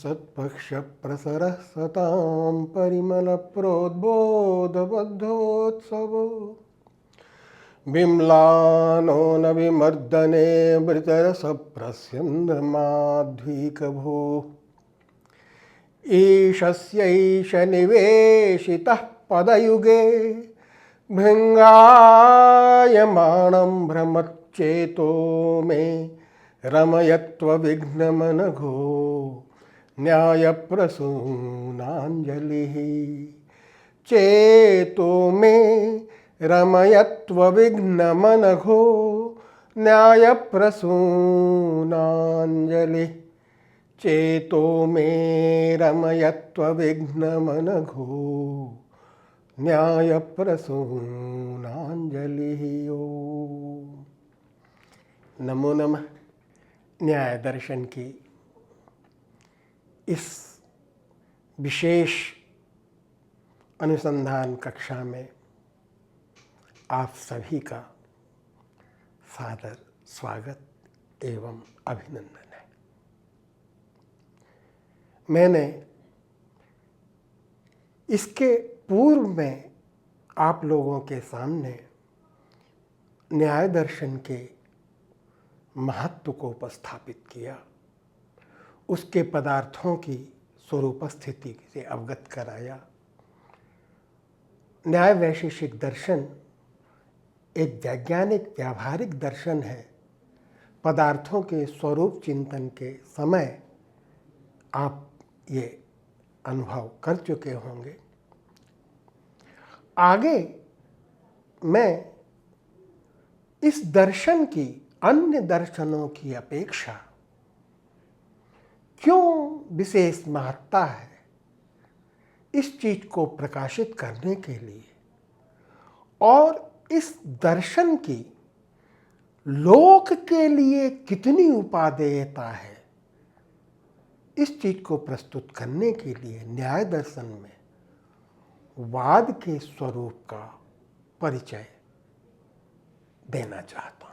सत्पक्षप्रसरः सतां परिमलप्रोद्बोधबद्धोत्सवो बिम्लानो न विमर्दने मृतरसप्रस्यन्दमाध्वीकभो ईशस्यैष निवेशितः पदयुगे भृङ्गायमाणं भ्रमच्चेतो मे रमयत्वविघ्नमनघो न्यायप्रसूनाञ्जलिः चेतो मे रमयत्वविघ्नमनघो न्यायप्रसूनाञ्जलिः चेतो मे रमयत्वविघ्नमनघो न्यायप्रसूनाञ्जलिः। नमो नमः। न्याय दर्शन की इस विशेष अनुसंधान कक्षा में आप सभी का सादर स्वागत एवं अभिनंदन है। मैंने इसके पूर्व में आप लोगों के सामने न्याय दर्शन के महत्व को उपस्थापित किया, उसके पदार्थों की स्वरूप स्थिति से अवगत कराया। न्याय वैशेषिक दर्शन एक वैज्ञानिक व्यावहारिक दर्शन है। पदार्थों के स्वरूप चिंतन के समय आप ये अनुभव कर चुके होंगे। आगे मैं इस दर्शन की अन्य दर्शनों की अपेक्षा क्यों विशेष महत्ता है, इस चीज को प्रकाशित करने के लिए और इस दर्शन की लोक के लिए कितनी उपादेयता है, इस चीज को प्रस्तुत करने के लिए न्याय दर्शन में वाद के स्वरूप का परिचय देना चाहता हूं।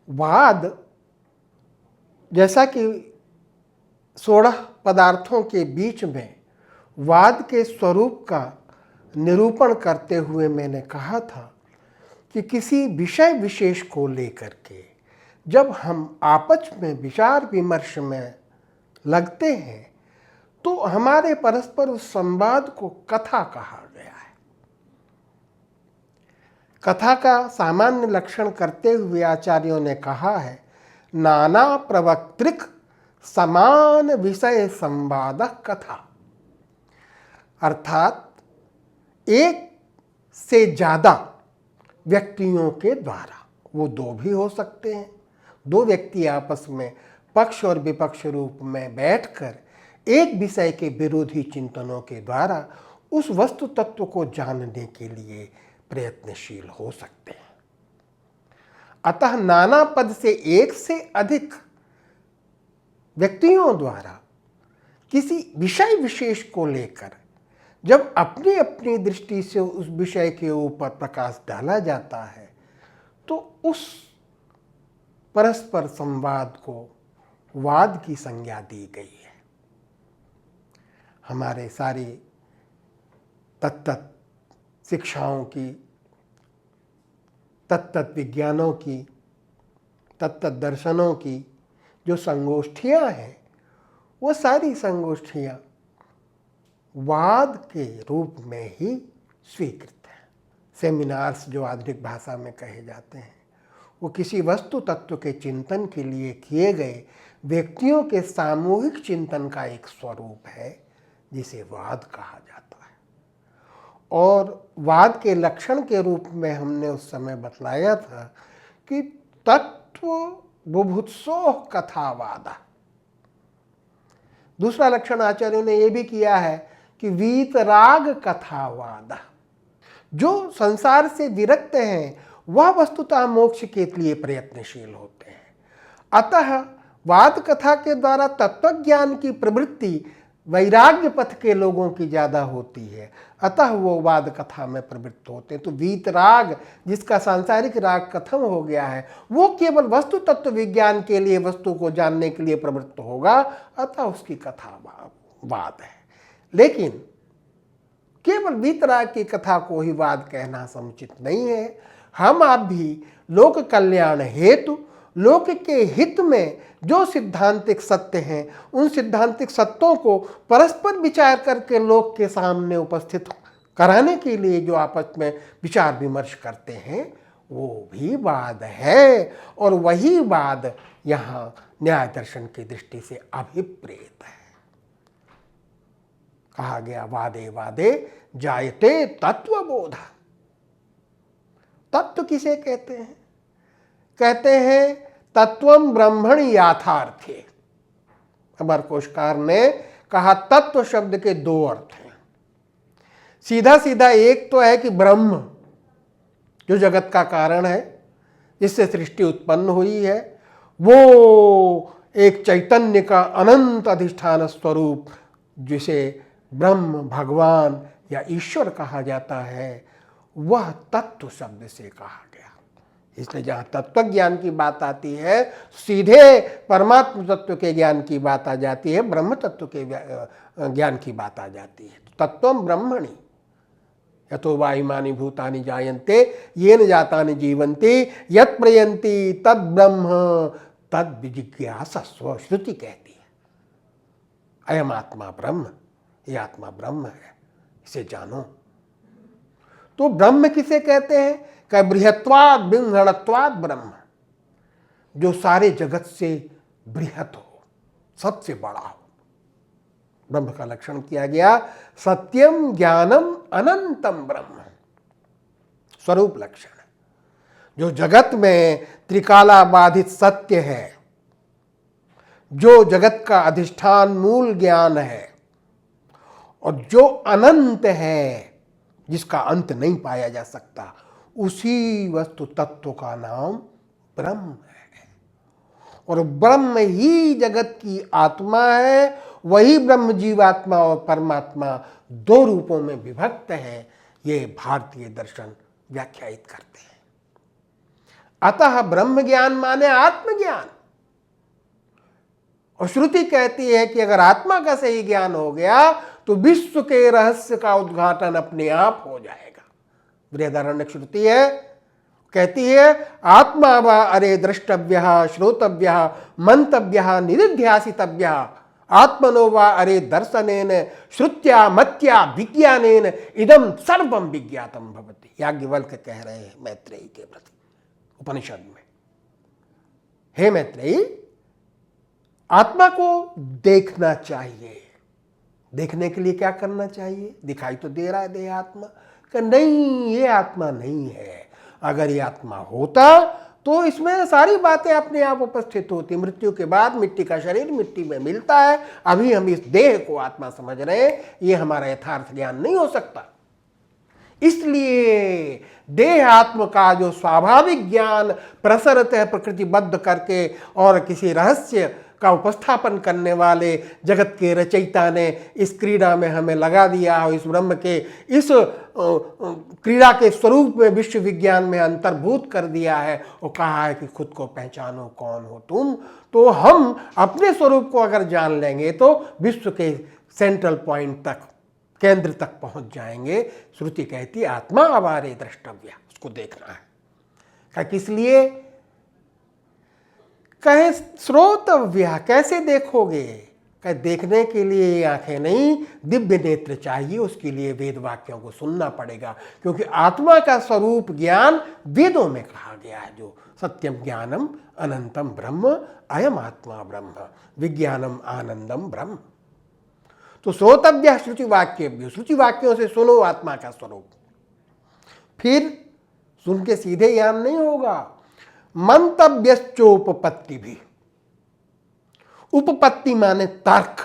वाद जैसा कि 16 पदार्थों के बीच में वाद के स्वरूप का निरूपण करते हुए मैंने कहा था कि किसी विषय विशेष को लेकर के जब हम आपस में विचार विमर्श में लगते हैं तो हमारे परस्पर उस संवाद को कथा कहा गया है। कथा का सामान्य लक्षण करते हुए आचार्यों ने कहा है, नाना प्रवक्तृक समान विषय संवाद कथा। अर्थात एक से ज्यादा व्यक्तियों के द्वारा, वो दो भी हो सकते हैं, दो व्यक्ति आपस में पक्ष और विपक्ष रूप में बैठकर एक विषय के विरोधी चिंतनों के द्वारा उस वस्तु तत्व को जानने के लिए प्रयत्नशील हो सकते हैं। अतः नाना पद से एक से अधिक व्यक्तियों द्वारा किसी विषय विशेष को लेकर जब अपनी अपनी दृष्टि से उस विषय के ऊपर प्रकाश डाला जाता है तो उस परस्पर संवाद को वाद की संज्ञा दी गई है। हमारे सारी तत्त शिक्षाओं की, तत्त विज्ञानों की, तत्त दर्शनों की जो संगोष्ठियां हैं, वो सारी संगोष्ठियां वाद के रूप में ही स्वीकृत हैं। सेमिनार्स जो आधुनिक भाषा में कहे जाते हैं, वो किसी वस्तु तत्व के चिंतन के लिए किए गए व्यक्तियों के सामूहिक चिंतन का एक स्वरूप है जिसे वाद कहा जाता है। और वाद के लक्षण के रूप में हमने उस समय बतलाया था कि तत्व बुभुत्सोः कथावाद। दूसरा लक्षण आचार्यों ने यह भी किया है कि वीतराग कथावाद। जो संसार से विरक्त हैं वह वस्तुतः मोक्ष के लिए प्रयत्नशील होते हैं। अतः वाद कथा के द्वारा तत्वज्ञान की प्रवृत्ति वैराग्य पथ के लोगों की ज़्यादा होती है, अतः वो वाद कथा में प्रवृत्त होते हैं। तो वीतराग, जिसका सांसारिक राग खत्म हो गया है, वो केवल वस्तु तत्व विज्ञान के लिए, वस्तु को जानने के लिए प्रवृत्त होगा, अतः उसकी कथा वाद है। लेकिन केवल वीतराग की कथा को ही वाद कहना समुचित नहीं है। हम आप भी लोक कल्याण हेतु, लोक के हित में जो सिद्धांतिक सत्य हैं, उन सिद्धांतिक सत्यों को परस्पर विचार करके लोक के सामने उपस्थित कराने के लिए जो आपस में विचार विमर्श करते हैं, वो भी वाद है। और वही वाद यहाँ न्याय दर्शन की दृष्टि से अभिप्रेत है। कहा गया वादे वादे जायते तत्वबोध। तत्व किसे कहते हैं? कहते हैं तत्वम ब्रह्मण याथार्थे। अमरकोशकार ने कहा तत्व शब्द के दो अर्थ हैं। सीधा सीधा एक तो है कि ब्रह्म, जो जगत का कारण है, जिससे सृष्टि उत्पन्न हुई है, वो एक चैतन्य का अनंत अधिष्ठान स्वरूप, जिसे ब्रह्म, भगवान या ईश्वर कहा जाता है, वह तत्व शब्द से कहा गया। इसलिए जहाँ तत्व ज्ञान की बात आती है, सीधे परमात्म तत्व के ज्ञान की बात आ जाती है, ब्रह्म तत्व के ज्ञान की बात आ जाती है। तत्वम ब्रह्मणि यतो वा इमानि भूतानि जायन्ते येन जातानि जीवन्ति यत् प्रयन्ति तद् ब्रह्म तद् विजिज्ञासस्व। श्रुति कहती है अयम आत्मा ब्रह्म, ये आत्मा ब्रह्म है, इसे जानो। तो ब्रह्म किसे कहते हैं? कह बृहत्वाद बिंहणत्वाद ब्रह्म, जो सारे जगत से बृहत हो, सबसे बड़ा हो। ब्रह्म का लक्षण किया गया सत्यम ज्ञानम अनंतम ब्रह्म, स्वरूप लक्षण, जो जगत में त्रिकाला बाधित सत्य है, जो जगत का अधिष्ठान मूल ज्ञान है, और जो अनंत है, जिसका अंत नहीं पाया जा सकता, उसी वस्तु तत्व का नाम ब्रह्म है। और ब्रह्म ही जगत की आत्मा है। वही ब्रह्म जीवात्मा और परमात्मा दो रूपों में विभक्त है, ये भारतीय दर्शन व्याख्यायित करते हैं। अतः ब्रह्म ज्ञान माने आत्मज्ञान। और श्रुति कहती है कि अगर आत्मा का सही ज्ञान हो गया तो विश्व के रहस्य का उद्घाटन अपने आप हो जाएगा। बृहदारण्यक श्रुति है, कहती है आत्मा वा अरे द्रष्टव्यः श्रोतव्यः मंतव्यः निदिध्यासितव्यः आत्मनो वा अरे दर्शनेन श्रुत्या मत्या विज्ञानेन इदम सर्वम विज्ञातम भवति। याज्ञवल्क्य कह रहे हैं मैत्रेयी के प्रति उपनिषद में, हे मैत्रेयी, आत्मा को देखना चाहिए। देखने के लिए क्या करना चाहिए? दिखाई तो दे रहा है देह आत्मा, कि नहीं ये आत्मा नहीं है। अगर ये आत्मा होता तो इसमें सारी बातें अपने आप उपस्थित होती। मृत्यु के बाद मिट्टी का शरीर मिट्टी में मिलता है, अभी हम इस देह को आत्मा समझ रहे हैं, ये हमारा यथार्थ ज्ञान नहीं हो सकता। इसलिए देह आत्म का जो स्वाभाविक ज्ञान प्रसरत है प्रकृतिबद्ध करके, और किसी रहस्य का उपस्थापन करने वाले जगत के रचयिता ने इस क्रीड़ा में हमें लगा दिया है, इस ब्रह्म के इस क्रीड़ा के स्वरूप में विश्व विज्ञान में अंतर्भूत कर दिया है, और कहा है कि खुद को पहचानो कौन हो तुम। तो हम अपने स्वरूप को अगर जान लेंगे तो विश्व के सेंट्रल पॉइंट तक, केंद्र तक पहुंच जाएंगे। श्रुति कहती है आत्मा अवारे द्रष्टव्य, उसको देखना है। क्या किस लिए? कहे श्रोतव्य, कैसे देखोगे? कहे देखने के लिए ये आंखें नहीं, दिव्य नेत्र चाहिए। उसके लिए वेद वाक्यों को सुनना पड़ेगा, क्योंकि आत्मा का स्वरूप ज्ञान वेदों में कहा गया है, जो सत्यम ज्ञानम अनंतम ब्रह्म अयम आत्मा ब्रह्म विज्ञानम आनंदम ब्रह्म। तो श्रोतव्य श्रुति वाक्य, श्रुति वाक्यों से सुनो आत्मा का स्वरूप। फिर सुन के सीधे ज्ञान नहीं होगा, मंतव्यश्चोपपत्ति भी। उपपत्ति माने तर्क,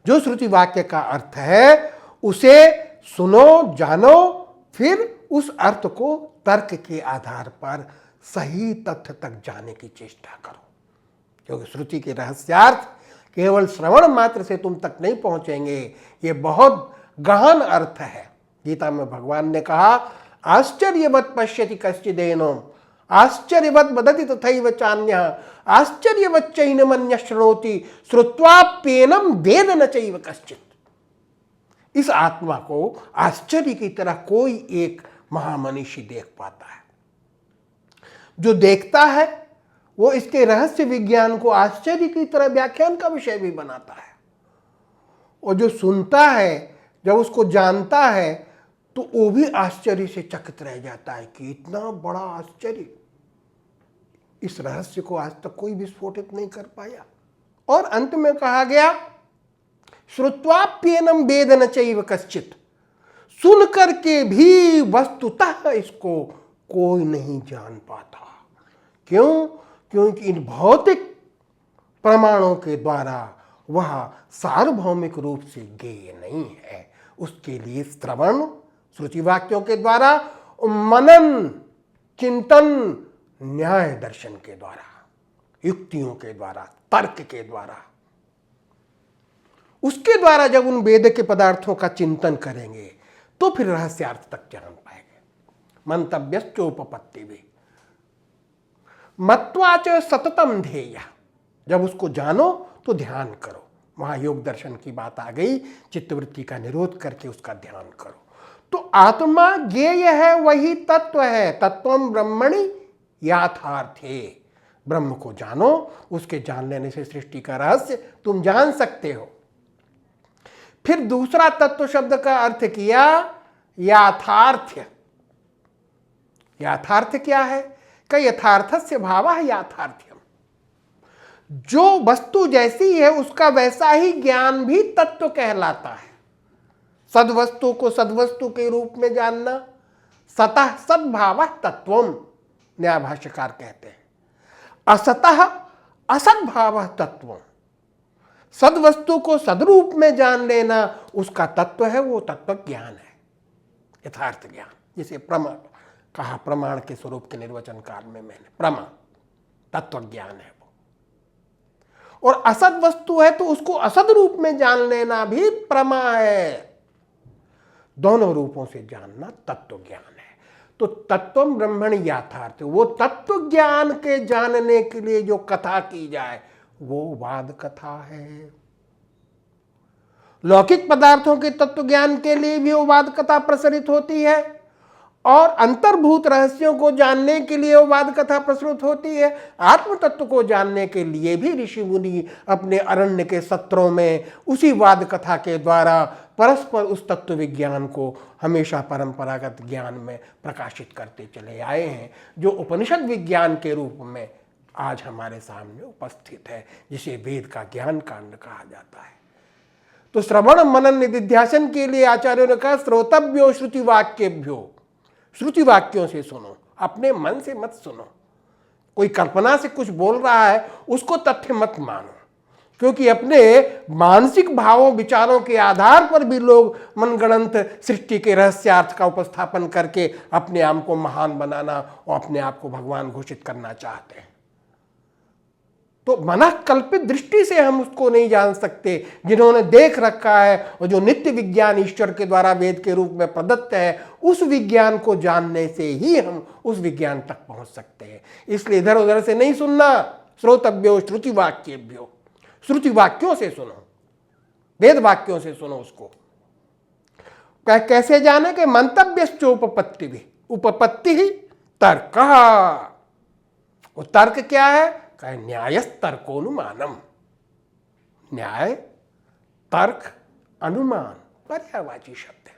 जो श्रुति वाक्य का अर्थ है उसे सुनो, जानो, फिर उस अर्थ को तर्क के आधार पर सही तथ्य तक जाने की चेष्टा करो। क्योंकि श्रुति के रहस्यार्थ केवल श्रवण मात्र से तुम तक नहीं पहुंचेंगे। ये बहुत गहन अर्थ है। गीता में भगवान ने कहा, आश्चर्यवत् पश्यति कश्चिदेनो आश्चर्यवत् वदति तथैव चान्यः आश्चर्यवत् चैनमन्यः शृणोति श्रुत्वाप्येनं वेद न चैव कश्चित्। इस आत्मा को आश्चर्य की तरह कोई एक महामनीषी देख पाता है। जो देखता है वो इसके रहस्य विज्ञान को आश्चर्य की तरह व्याख्यान का विषय भी बनाता है, और जो सुनता है जब उसको जानता है तो वो भी आश्चर्य से चकित रह जाता है कि इतना बड़ा आश्चर्य, इस रहस्य को आज तक कोई विस्फोटित नहीं कर पाया। और अंत में कहा गया, श्रुत्वाप्येनं वेद न चैव कश्चित्, सुन करके भी वस्तुतः इसको कोई नहीं जान पाता। क्यों? क्योंकि इन भौतिक प्रमाणों के द्वारा वह सार्वभौमिक रूप से ज्ञेय नहीं है। उसके लिए श्रवण, श्रुति वाक्यों के द्वारा, मनन, चिंतन, न्याय दर्शन के द्वारा, युक्तियों के द्वारा, तर्क के द्वारा, उसके द्वारा जब उन वेद के पदार्थों का चिंतन करेंगे तो फिर रहस्यार्थ तक जान पाएंगे। मंतव्यश्चोपपत्ति भी मत्वा च सततम ध्येय, जब उसको जानो तो ध्यान करो। वहां योग दर्शन की बात आ गई, चित्तवृत्ति का निरोध करके उसका ध्यान करो। तो आत्मा ज्ञेय है, वही तत्व है। तत्वम ब्रह्मणि याथार्थे, ब्रह्म को जानो, उसके जान लेने से सृष्टि का रहस्य तुम जान सकते हो। फिर दूसरा तत्व शब्द का अर्थ किया याथार्थ्य। याथार्थ क्या है? का यथार्थस्य भावः याथार्थ्यम, जो वस्तु जैसी है उसका वैसा ही ज्ञान भी तत्व कहलाता है। सद्वस्तु को सद्वस्तु के रूप में जानना, सतः सद्भावः तत्वम, न्याय भाष्यकार कहते हैं। असतः असद्भावः तत्वम, सद्वस्तु को सदरूप में जान लेना उसका तत्व है, वो तत्व ज्ञान है, यथार्थ ज्ञान। जिसे प्रमाण कहा, प्रमाण के स्वरूप के निर्वचन काल में मैंने प्रमाण तत्व ज्ञान है वो। और असद वस्तु है तो उसको असद रूप में जान लेना भी प्रमा है। दोनों रूपों से जानना तत्व ज्ञान है। तो तत्वम ब्रह्मण यथार्थ, वो तत्व ज्ञान के जानने के लिए जो कथा की जाए वो वाद कथा है। लौकिक पदार्थों के तत्व ज्ञान के लिए भी वो वाद कथा प्रसरित होती है, और अंतर्भूत रहस्यों को जानने के लिए वो वाद कथा प्रसरित होती है। आत्म तत्व को जानने के लिए भी ऋषि मुनि अपने अरण्य के सत्रों में उसी वाद कथा के द्वारा परस्पर उस तत्व विज्ञान को हमेशा परंपरागत ज्ञान में प्रकाशित करते चले आए हैं, जो उपनिषद विज्ञान के रूप में आज हमारे सामने उपस्थित है, जिसे वेद का ज्ञान कांड कहा जाता है। तो श्रवण मनन निधिध्यासन के लिए आचार्यों ने कहा, श्रोतव्यो श्रुति वाक्येभ्यो, श्रुति वाक्यों से सुनो, अपने मन से मत सुनो। कोई कल्पना से कुछ बोल रहा है उसको तथ्य मत मानो, क्योंकि अपने मानसिक भावों विचारों के आधार पर भी लोग मनगढ़ंत सृष्टि के रहस्यार्थ का उपस्थापन करके अपने आप को महान बनाना और अपने आप को भगवान घोषित करना चाहते हैं। तो मन कल्पित दृष्टि से हम उसको नहीं जान सकते। जिन्होंने देख रखा है और जो नित्य विज्ञान ईश्वर के द्वारा वेद के रूप में प्रदत्त है, उस विज्ञान को जानने से ही हम उस विज्ञान तक पहुंच सकते हैं। इसलिए इधर उधर से नहीं सुनना। श्रोतव्यो श्रुति वाक्येभ्यो, श्रुति वाक्यों से सुनो, वेद वाक्यों से सुनो। उसको कैसे जाने के? मंतव्यश्चोपपत्ति भी, उपपत्ति ही तर्क। वो तर्क क्या है? न्यायस्तर्कोनुमानम, न्याय तर्क अनुमान पर्यायवाची शब्द है।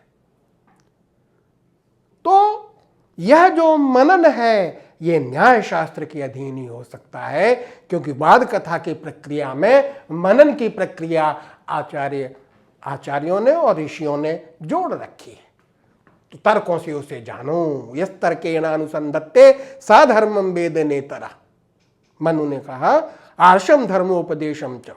तो यह जो मनन है ये न्याय शास्त्र के अधीन ही हो सकता है, क्योंकि वाद कथा की प्रक्रिया में मनन की प्रक्रिया आचार्यों ने और ऋषियों ने जोड़ रखी है। तो तर्कों से उसे जानो। यस तर्केण अनुसंधत्ते सा धर्मम वेद नेतरा, मनु ने कहा आर्षम धर्मोपदेशम च,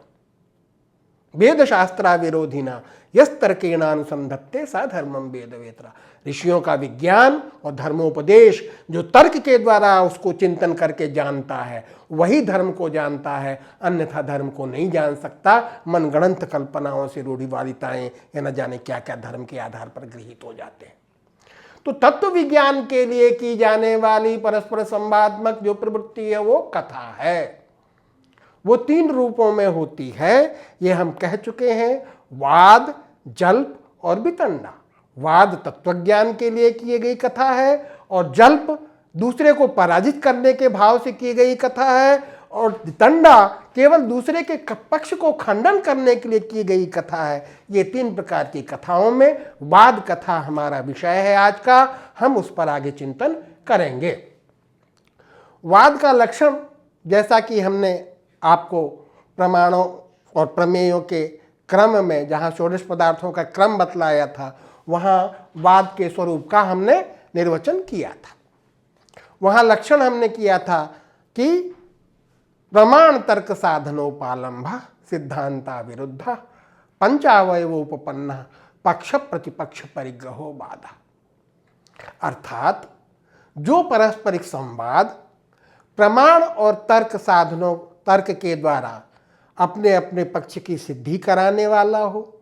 वेद शास्त्रा विरोधिना यस्तर्केणानुसंधत्ते सा धर्मम वेदवेत्रा। ऋषियों का विज्ञान और धर्मोपदेश जो तर्क के द्वारा उसको चिंतन करके जानता है वही धर्म को जानता है, अन्यथा धर्म को नहीं जान सकता। मनगढ़ंत कल्पनाओं से रूढ़िवादिताएं या न जाने क्या क्या धर्म के आधार पर गृहीत हो जाते हैं। तो तत्व विज्ञान के लिए की जाने वाली परस्पर संवादात्मक जो प्रवृत्ति है वो कथा है। वो 3 रूपों में होती है, ये हम कह चुके हैं, वाद, जल्प और वितंडा। वाद तत्वज्ञान के लिए की गई कथा है और जल्प दूसरे को पराजित करने के भाव से की गई कथा है और वितंडा केवल दूसरे के पक्ष को खंडन करने के लिए की गई कथा है। ये 3 प्रकार की कथाओं में वाद कथा हमारा विषय है आज का, हम उस पर आगे चिंतन करेंगे। वाद का लक्षण जैसा कि हमने आपको प्रमाणों और प्रमेयों के क्रम में जहाँ षोडश पदार्थों का क्रम बतलाया था वहाँ वाद के स्वरूप का हमने निर्वचन किया था। वहाँ लक्षण हमने किया था कि प्रमाण तर्क साधनोपालंभ सिद्धांता विरुद्ध पंचावयवोपपन्न पक्ष प्रतिपक्ष परिग्रहो बाधा। अर्थात जो पारस्परिक संवाद प्रमाण और तर्क के द्वारा अपने अपने पक्ष की सिद्धि कराने वाला हो,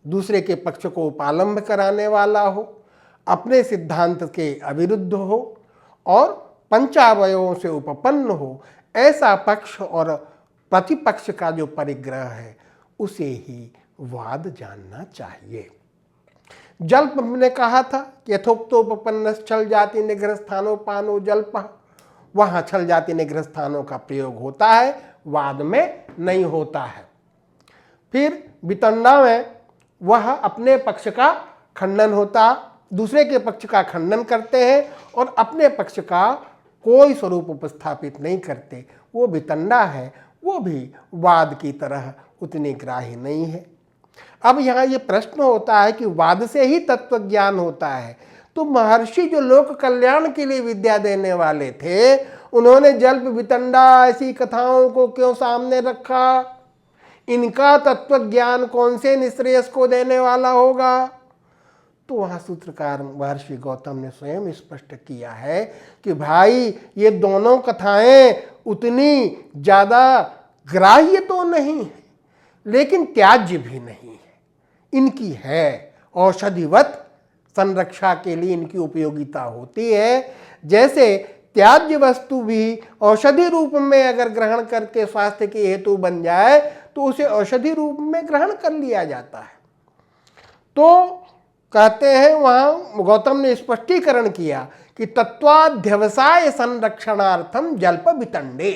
दूसरे के पक्ष को उपालंब कराने वाला हो, अपने सिद्धांत के अविरुद्ध हो और पंचावयवों से उपपन्न हो, ऐसा पक्ष और प्रतिपक्ष का जो परिग्रह है उसे ही वाद जानना चाहिए। जल्प हमने कहा था कि यथोक्तोपपन्न छल जाति निग्रह स्थानोपानो जल्प, वहाँ छल जाति निग्रह स्थानों का प्रयोग होता है, वाद में नहीं होता है। फिर वितंडा में वह अपने पक्ष का खंडन होता, दूसरे के पक्ष का खंडन करते हैं और अपने पक्ष का कोई स्वरूप उपस्थापित नहीं करते, वो वितंडा है, वो भी वाद की तरह उतनी ग्राह्य नहीं है। अब यहाँ ये प्रश्न होता है कि वाद से ही तत्व ज्ञान होता है, तो महर्षि जो लोक कल्याण के लिए विद्या देने वाले थे उन्होंने जल्प वितंडा ऐसी कथाओं को क्यों सामने रखा? इनका तत्व ज्ञान कौन से निश्रेयस को देने वाला होगा? तो वहाँ सूत्रकार महर्षि गौतम ने स्वयं स्पष्ट किया है कि भाई ये दोनों कथाएं उतनी ज़्यादा ग्राह्य तो नहीं है लेकिन त्याज्य भी नहीं है। इनकी है औषधिवत संरक्षा के लिए इनकी उपयोगिता होती है। जैसे त्याज्य वस्तु भी औषधि रूप में अगर ग्रहण करके स्वास्थ्य के हेतु बन जाए तो उसे औषधि रूप में ग्रहण कर लिया जाता है। तो कहते हैं वहाँ गौतम ने स्पष्टीकरण किया कि तत्वाध्यवसाय संरक्षणार्थम जल्प वितंडे।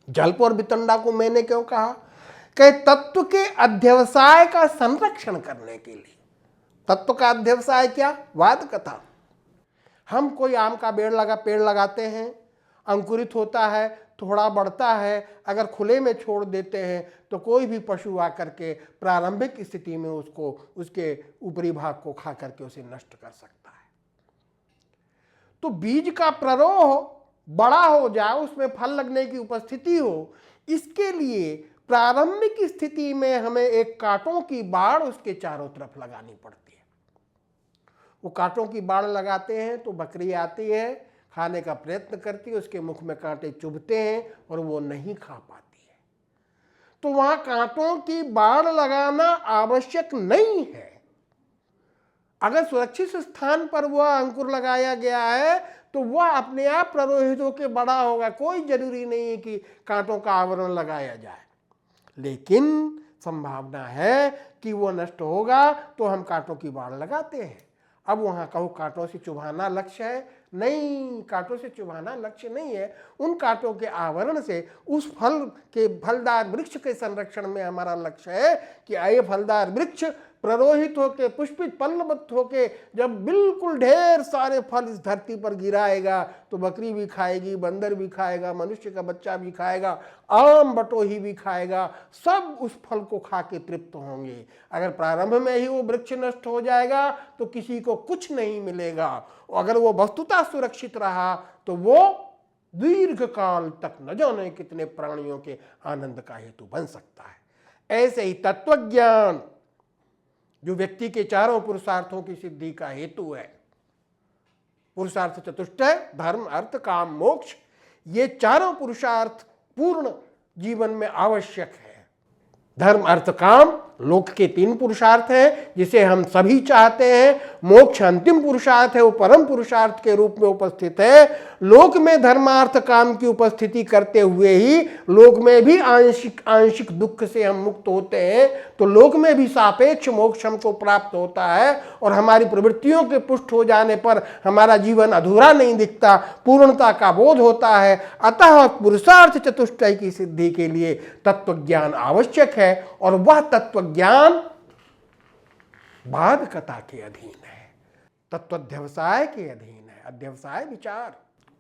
जल्प और वितंडा को मैंने क्यों कहा? कि तत्व के अध्यवसाय का संरक्षण करने के लिए। तत्व का अध्यवसाय क्या? वाद कथा। हम कोई आम का पेड़ लगाते हैं, अंकुरित होता है, थोड़ा बढ़ता है, अगर खुले में छोड़ देते हैं तो कोई भी पशु आकर के प्रारंभिक स्थिति में उसको उसके ऊपरी भाग को खा करके उसे नष्ट कर सकता है। तो बीज का प्ररोह बड़ा हो जाए, उसमें फल लगने की उपस्थिति हो, इसके लिए प्रारंभिक स्थिति में हमें एक कांटों की बाड़ उसके चारों तरफ लगानी पड़ती है। वो कांटों की बाड़ लगाते हैं तो बकरी आती है, खाने का प्रयत्न करती है, उसके मुख में कांटे चुभते हैं और वो नहीं खा पाती है। तो वहां कांटों की बाड़ लगाना आवश्यक नहीं है। अगर सुरक्षित स्थान पर वह अंकुर लगाया गया है तो वह अपने आप प्ररोहित होकर बड़ा होगा, कोई जरूरी नहीं है कि कांटों का आवरण लगाया जाए। लेकिन संभावना है कि वो नष्ट होगा तो हम कांटों की बाड़ लगाते हैं। अब वहाँ कहो कांटों से चुभाना लक्ष्य है? नहीं, कांटों से चुभाना लक्ष्य नहीं है। उन कांटों के आवरण से उस फलदार वृक्ष के संरक्षण में हमारा लक्ष्य है कि ये फलदार वृक्ष प्ररोहित होके पुष्पित पल्लवत होके जब बिल्कुल ढेर सारे फल इस धरती पर गिराएगा तो बकरी भी खाएगी, बंदर भी खाएगा, मनुष्य का बच्चा भी खाएगा, आम बटोही भी खाएगा, सब उस फल को खा के तृप्त होंगे। अगर प्रारंभ में ही वो वृक्ष नष्ट हो जाएगा तो किसी को कुछ नहीं मिलेगा। और अगर वो वस्तुतः सुरक्षित रहा तो वो दीर्घ काल तक न जाने कितने प्राणियों के आनंद का हेतु बन सकता है। ऐसे ही तत्वज्ञान जो व्यक्ति के चारों पुरुषार्थों की सिद्धि का हेतु है, पुरुषार्थ चतुष्टय धर्म अर्थ काम मोक्ष, ये चारों पुरुषार्थ पूर्ण जीवन में आवश्यक है। धर्म अर्थ काम लोक के 3 पुरुषार्थ हैं जिसे हम सभी चाहते हैं। मोक्ष अंतिम पुरुषार्थ है, वो परम पुरुषार्थ के रूप में उपस्थित है। लोक में धर्मार्थ काम की उपस्थिति करते हुए ही लोक में भी आंशिक दुख से हम मुक्त होते हैं, तो लोक में भी सापेक्ष मोक्ष हमको प्राप्त होता है और हमारी प्रवृत्तियों के पुष्ट हो जाने पर हमारा जीवन अधूरा नहीं दिखता, पूर्णता का बोध होता है। अतः पुरुषार्थ चतुष्टय की सिद्धि के लिए तत्वज्ञान आवश्यक है और वह तत्वज्ञान बाद कथा के अधीन है, तत्वाध्यवसाय के अधीन है, अध्यवसाय विचार।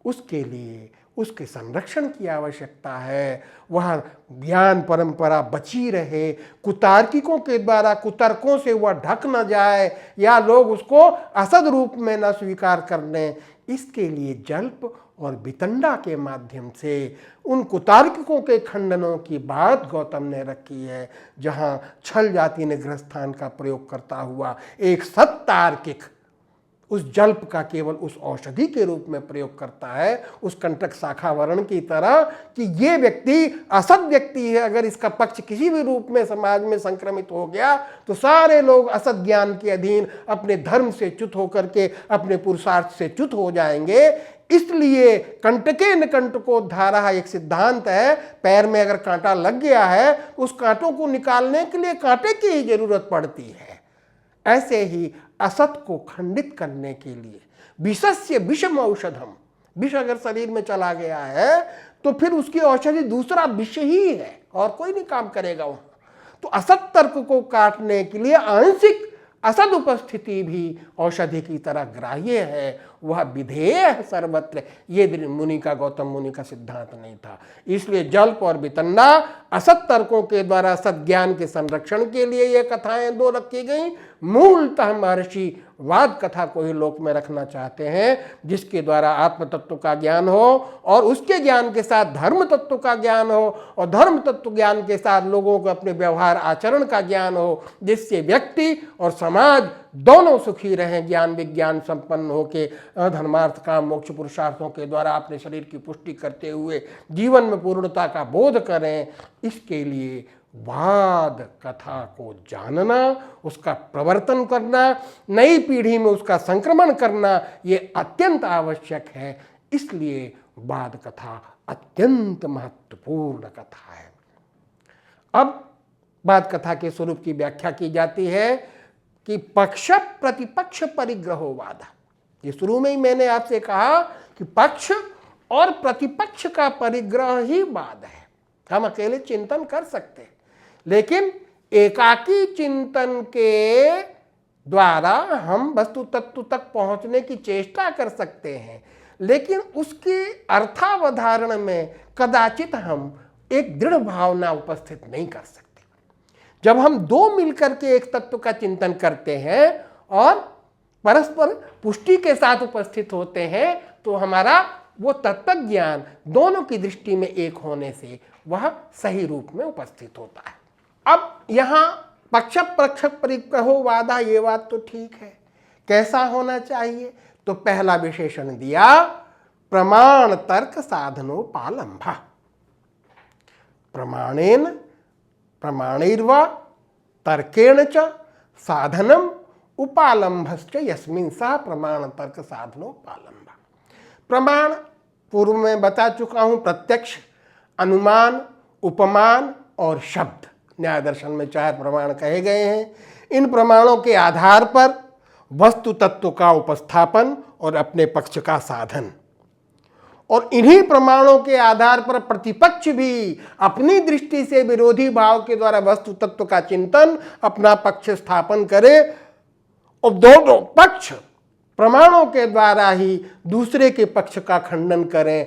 उसके लिए उसके संरक्षण की आवश्यकता है, वह ज्ञान परंपरा बची रहे, कुतार्किकों के द्वारा कुतर्कों से वह ढक न जाए या लोग उसको असद रूप में न स्वीकार कर लें। इसके लिए जल्प और वितंडा के माध्यम से उन कुतार्किकों के खंडनों की बात गौतम ने रखी है, जहां छल जाति ने गृहस्थान का प्रयोग करता हुआ एक सत्तार्किक उस जल्प का केवल उस औषधि के रूप में प्रयोग करता है, उस कंटक शाखा वर्ण की तरह कि ये व्यक्ति असत व्यक्ति है, अगर इसका पक्ष किसी भी रूप में समाज में संक्रमित हो गया तो सारे लोग असत ज्ञान के अधीन अपने धर्म से च्युत होकर के अपने पुरुषार्थ से च्युत हो जाएंगे। इसलिए कंटके न कंटकोद्धारः एक सिद्धांत है, पैर में अगर कांटा लग गया है उस कांटों को निकालने के लिए कांटे की ही जरूरत पड़ती है। ऐसे ही असत को खंडित करने के लिए विषस्य विषम औषधम, विष अगर शरीर में चला गया है तो फिर उसकी औषधि दूसरा विष ही है और कोई नहीं काम करेगा वहां। तो असत तर्क को काटने के लिए आंशिक असद उपस्थिति भी औषधि की तरह ग्राह्य है, वह विधेय है सर्वत्र। ये मुनि का, गौतम मुनि का सिद्धांत नहीं था। इसलिए जल्प और वितंडा असत तर्कों के द्वारा असत ज्ञान के संरक्षण के लिए ये कथाएं 2 रखी गई। मूलतः महर्षि वाद कथा को ही लोक में रखना चाहते हैं, जिसके द्वारा आत्म तत्व का ज्ञान हो और उसके ज्ञान के साथ धर्म तत्व का ज्ञान हो और धर्म तत्व ज्ञान के साथ लोगों को अपने व्यवहार आचरण का ज्ञान हो, जिससे व्यक्ति और समाज दोनों सुखी रहें, ज्ञान विज्ञान संपन्न होके धर्मार्थ काम मोक्ष पुरुषार्थों के द्वारा अपने शरीर की पुष्टि करते हुए जीवन में पूर्णता का बोध करें। इसके लिए वाद कथा को जानना, उसका प्रवर्तन करना, नई पीढ़ी में उसका संक्रमण करना, ये अत्यंत आवश्यक है। इसलिए वाद कथा अत्यंत महत्वपूर्ण कथा है। अब वाद कथा के स्वरूप की व्याख्या की जाती है कि पक्ष प्रतिपक्ष परिग्रहो वाद। ये शुरू में ही मैंने आपसे कहा कि पक्ष और प्रतिपक्ष का परिग्रह ही वाद है। हम अकेले चिंतन कर सकते हैं, लेकिन एकाकी चिंतन के द्वारा हम वस्तु तत्व तक पहुंचने की चेष्टा कर सकते हैं, लेकिन उसकी अर्थावधारण में कदाचित हम एक दृढ़ भावना उपस्थित नहीं कर सकते। जब हम 2 मिलकर के एक तत्व का चिंतन करते हैं और परस्पर पुष्टि के साथ उपस्थित होते हैं, तो हमारा वो तत्व ज्ञान दोनों की दृष्टि में एक होने से वह सही रूप में उपस्थित होता है। अब यहाँ पक्ष पक्ष परिग्रहो वादा, ये बात तो ठीक है। कैसा होना चाहिए? तो पहला विशेषण दिया प्रमाण तर्क साधनोपालंभ। प्रमाणेन प्रमाणैर्वा तर्केण च साधनम उपालंभश्च यस्मिन् सः प्रमाण तर्क साधनोपालंभ। प्रमाण पूर्व में बता चुका हूं, प्रत्यक्ष, अनुमान, उपमान और शब्द। न्याय दर्शन में 4 प्रमाण कहे गए हैं। इन प्रमाणों के आधार पर वस्तु तत्व का उपस्थापन और अपने पक्ष का साधन, और इन्हीं प्रमाणों के आधार पर प्रतिपक्ष भी अपनी दृष्टि से विरोधी भाव के द्वारा वस्तु तत्व का चिंतन, अपना पक्ष स्थापन करे, और दोनों पक्ष प्रमाणों के द्वारा ही दूसरे के पक्ष का खंडन करें,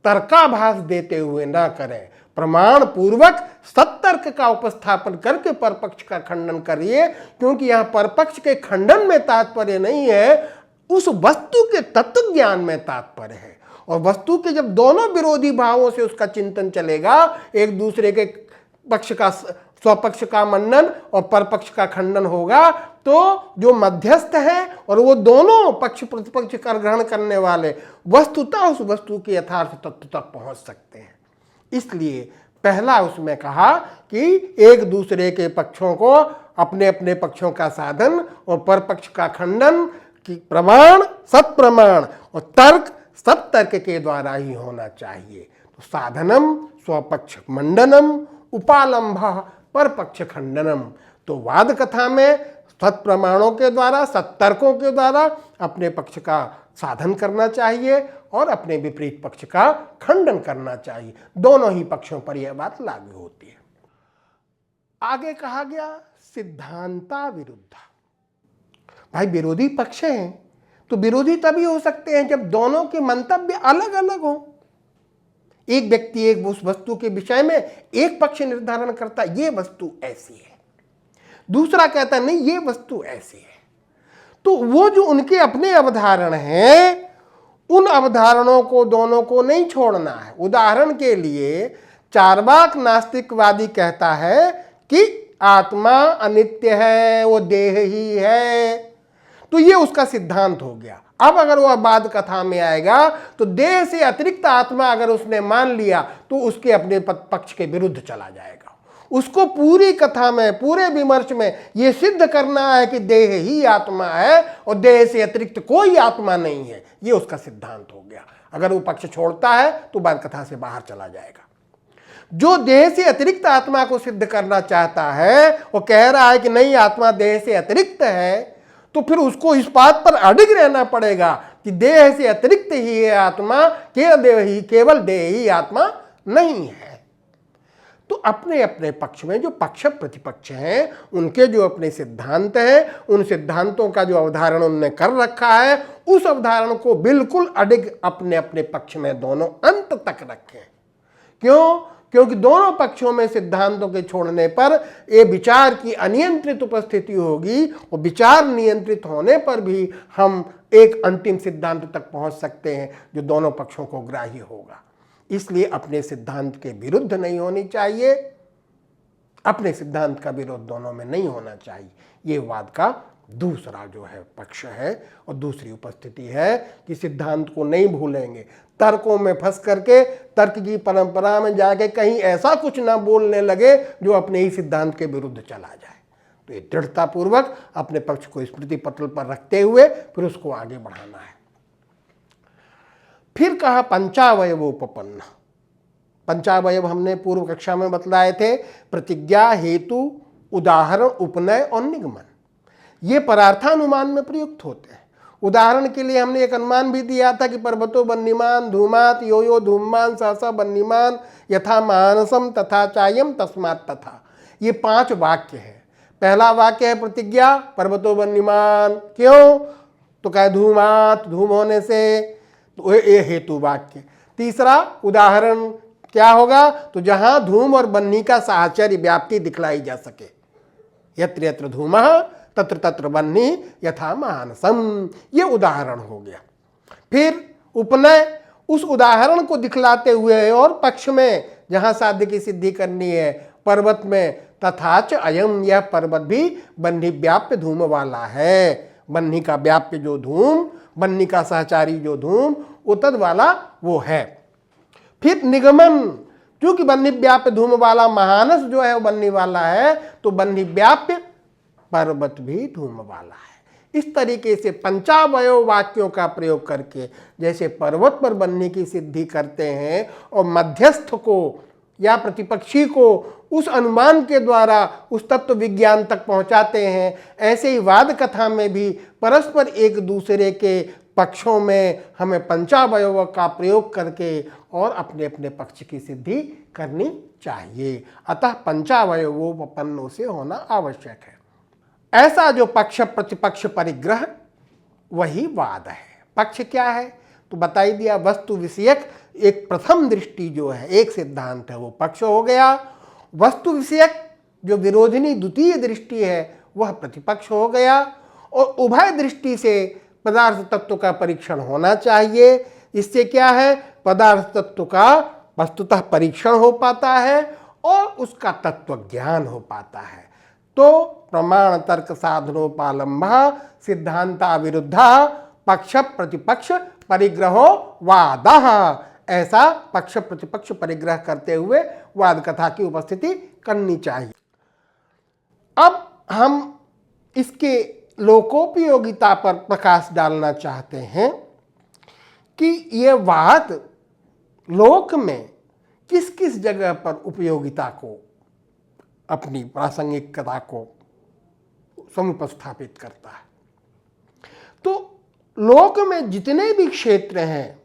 तर्काभास देते हुए ना करें। प्रमाण पूर्वक सत्तर्क का उपस्थापन करके परपक्ष का खंडन करिए, क्योंकि यहां परपक्ष के खंडन में तात्पर्य नहीं है, उस वस्तु के तत्व ज्ञान में तात्पर्य है। और वस्तु के जब दोनों विरोधी भावों से उसका चिंतन चलेगा, एक दूसरे के पक्ष का स्वपक्ष का मंडन और परपक्ष का खंडन होगा, तो जो मध्यस्थ है और वो दोनों पक्ष प्रतिपक्ष कर ग्रहण करने वाले वस्तुतः उस वस्तु के यथार्थ तत्व तक पहुंच सकते हैं। इसलिए पहला उसमें कहा कि एक दूसरे के पक्षों को अपने अपने पक्षों का साधन और परपक्ष का खंडन की प्रमाण सत्प्रमाण और तर्क सब तर्क के द्वारा ही होना चाहिए। तो साधनम स्वपक्ष मंडनम उपालंभ परपक्ष खंडनम। तो वाद कथा में सत्प्रमाणों के द्वारा सत्तर्कों के द्वारा अपने पक्ष का साधन करना चाहिए और अपने विपरीत पक्ष का खंडन करना चाहिए। दोनों ही पक्षों पर यह बात लागू होती है। आगे कहा गया सिद्धांता विरुद्ध। भाई विरोधी पक्ष हैं तो विरोधी तभी हो सकते हैं जब दोनों के मंतव्य अलग अलग हों। एक व्यक्ति एक उस वस्तु के विषय में एक पक्ष निर्धारण करता है ये वस्तु ऐसी है, दूसरा कहता है नहीं ये वस्तु ऐसी है। तो वो जो उनके अपने अवधारण हैं उन अवधारणों को दोनों को नहीं छोड़ना है। उदाहरण के लिए चार्वाक नास्तिकवादी कहता है कि आत्मा अनित्य है, वो देह ही है, तो ये उसका सिद्धांत हो गया। अब अगर वह वाद कथा में आएगा तो देह से अतिरिक्त आत्मा अगर उसने मान लिया तो उसके अपने पक्ष के विरुद्ध चला जाएगा। उसको पूरी कथा में पूरे विमर्श में यह सिद्ध करना है कि देह ही आत्मा है और देह से अतिरिक्त कोई आत्मा नहीं है, ये उसका सिद्धांत हो गया। अगर वो पक्ष छोड़ता है तो वाद कथा से बाहर चला जाएगा। जो देह से अतिरिक्त आत्मा को सिद्ध करना चाहता है वो कह रहा है कि नहीं आत्मा देह से अतिरिक्त है, तो फिर उसको इस बात पर अडिग रहना पड़ेगा कि देह से अतिरिक्त ही है आत्मा, केवल देह ही आत्मा नहीं है। तो अपने अपने पक्ष में जो पक्ष प्रतिपक्ष हैं उनके जो अपने सिद्धांत हैं, उन सिद्धांतों का जो अवधारण उन्होंने कर रखा है उस अवधारण को बिल्कुल अडिग अपने अपने पक्ष में दोनों अंत तक रखें। क्यों? क्योंकि दोनों पक्षों में सिद्धांतों के छोड़ने पर ये विचार की अनियंत्रित उपस्थिति होगी और विचार नियंत्रित होने पर भी हम एक अंतिम सिद्धांत तक पहुंच सकते हैं जो दोनों पक्षों को ग्राह्य होगा। इसलिए अपने सिद्धांत के विरुद्ध नहीं होनी चाहिए, अपने सिद्धांत का विरोध दोनों में नहीं होना चाहिए। ये वाद का दूसरा जो है पक्ष है और दूसरी उपस्थिति है कि सिद्धांत को नहीं भूलेंगे। तर्कों में फंस करके तर्क की परंपरा में जाके कहीं ऐसा कुछ ना बोलने लगे जो अपने ही सिद्धांत के विरुद्ध चला जाए। तो ये दृढ़तापूर्वक अपने पक्ष को स्मृति पटल पर रखते हुए फिर उसको आगे बढ़ाना है। फिर कहा पंचावयवोपपन्न। पंचावयव हमने पूर्व कक्षा में बतलाए थे, प्रतिज्ञा, हेतु, उदाहरण, उपनय और निगमन। ये परार्थानुमान में प्रयुक्त होते हैं। उदाहरण के लिए हमने एक अनुमान भी दिया था कि पर्वतो बन्नीमान धूमात यो यो धूममान सहसा बन्नीमान यथा मानसम तथा चायम तस्मात् तथा। ये 5 वाक्य हैं। पहला वाक्य है प्रतिज्ञा, पर्वतो बन्नीमान, क्यों? तो कहे धूमात, धूम होने से, तो ये हेतु वाक्य। तीसरा उदाहरण क्या होगा? तो जहां धूम और बन्नी का साहचर्य व्याप्ति दिखलाई जा सके, यत्र यत्र धूमः तत्र तत्र बन्नी यथा मानसम, ये उदाहरण हो गया। फिर उपनय, उस उदाहरण को दिखलाते हुए और पक्ष में जहां साध्य की सिद्धि करनी है, पर्वत में तथाच अयम, यह पर्वत भी बन्नी व्याप्य धूम वाला है। बन्नी का व्याप्य जो धूम, बन्नी का सहचारी जो धूम उतद वाला वो है। फिर निगमन, क्योंकि बन्नी व्याप्य धूम वाला महानस जो है वो बन्नी वाला है, तो बन्नी व्याप्य पर्वत भी धूम वाला है। इस तरीके से पंचावयव वाक्यों का प्रयोग करके जैसे पर्वत पर बन्नी की सिद्धि करते हैं और मध्यस्थ को या प्रतिपक्षी को उस अनुमान के द्वारा उस तत्व विज्ञान तक पहुंचाते हैं, ऐसे ही वाद कथा में भी परस्पर एक दूसरे के पक्षों में हमें पंचावयव का प्रयोग करके और अपने अपने पक्ष की सिद्धि करनी चाहिए। अतः पंचावयवोपपन्नों से होना आवश्यक है। ऐसा जो पक्ष प्रतिपक्ष परिग्रह वही वाद है। पक्ष क्या है तो बता ही दिया, वस्तु विषयक एक प्रथम दृष्टि जो है एक सिद्धांत है वो पक्ष हो गया। वस्तु विषयक जो विरोधिनी द्वितीय दृष्टि है वह प्रतिपक्ष हो गया। और उभय दृष्टि से पदार्थ तत्व का परीक्षण होना चाहिए, इससे क्या है, पदार्थ तत्व का वस्तुतः परीक्षण हो पाता है और उसका तत्व ज्ञान हो पाता है। तो प्रमाण तर्क साधनोपालंबा सिद्धांता विरुद्धा पक्ष प्रतिपक्ष परिग्रहो वादः, ऐसा पक्ष प्रतिपक्ष परिग्रह करते हुए वाद कथा की उपस्थिति करनी चाहिए। अब हम इसके लोकोपयोगिता पर प्रकाश डालना चाहते हैं कि ये वाद लोक में किस किस जगह पर उपयोगिता को, अपनी प्रासंगिकता को समुपस्थापित करता है। तो लोक में जितने भी क्षेत्र हैं,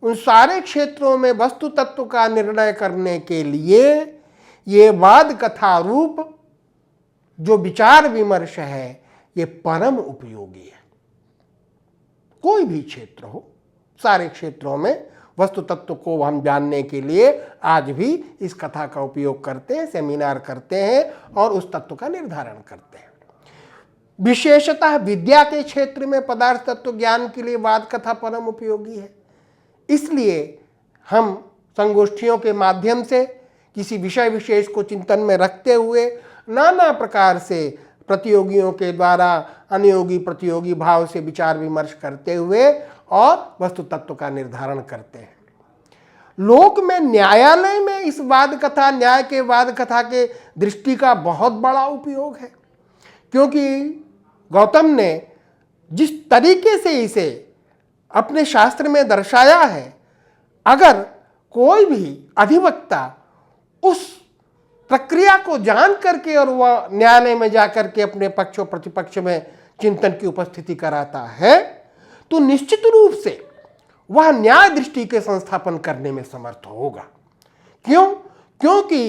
उन सारे क्षेत्रों में वस्तु तत्व का निर्णय करने के लिए ये वाद कथा रूप जो विचार विमर्श है, ये परम उपयोगी है। कोई भी क्षेत्र हो, सारे क्षेत्रों में वस्तु तत्व को हम जानने के लिए आज भी इस कथा का उपयोग करते हैं, सेमिनार करते हैं और उस तत्व का निर्धारण करते हैं। विशेषतः विद्या के क्षेत्र में पदार्थ तत्व ज्ञान के लिए वाद कथा परम उपयोगी है। इसलिए हम संगोष्ठियों के माध्यम से किसी विषय विशेष को चिंतन में रखते हुए नाना प्रकार से प्रतियोगियों के द्वारा अनियोगी प्रतियोगी भाव से विचार विमर्श करते हुए और वस्तु तत्व का निर्धारण करते हैं। लोक में न्यायालय में इस वाद कथा, न्याय के वाद कथा के दृष्टि का बहुत बड़ा उपयोग है, क्योंकि गौतम ने जिस तरीके से इसे अपने शास्त्र में दर्शाया है, अगर कोई भी अधिवक्ता उस प्रक्रिया को जान करके और वह न्यायालय में जाकर के अपने पक्ष और प्रतिपक्ष में चिंतन की उपस्थिति कराता है, तो निश्चित रूप से वह न्याय दृष्टि के संस्थापन करने में समर्थ होगा। क्यों? क्योंकि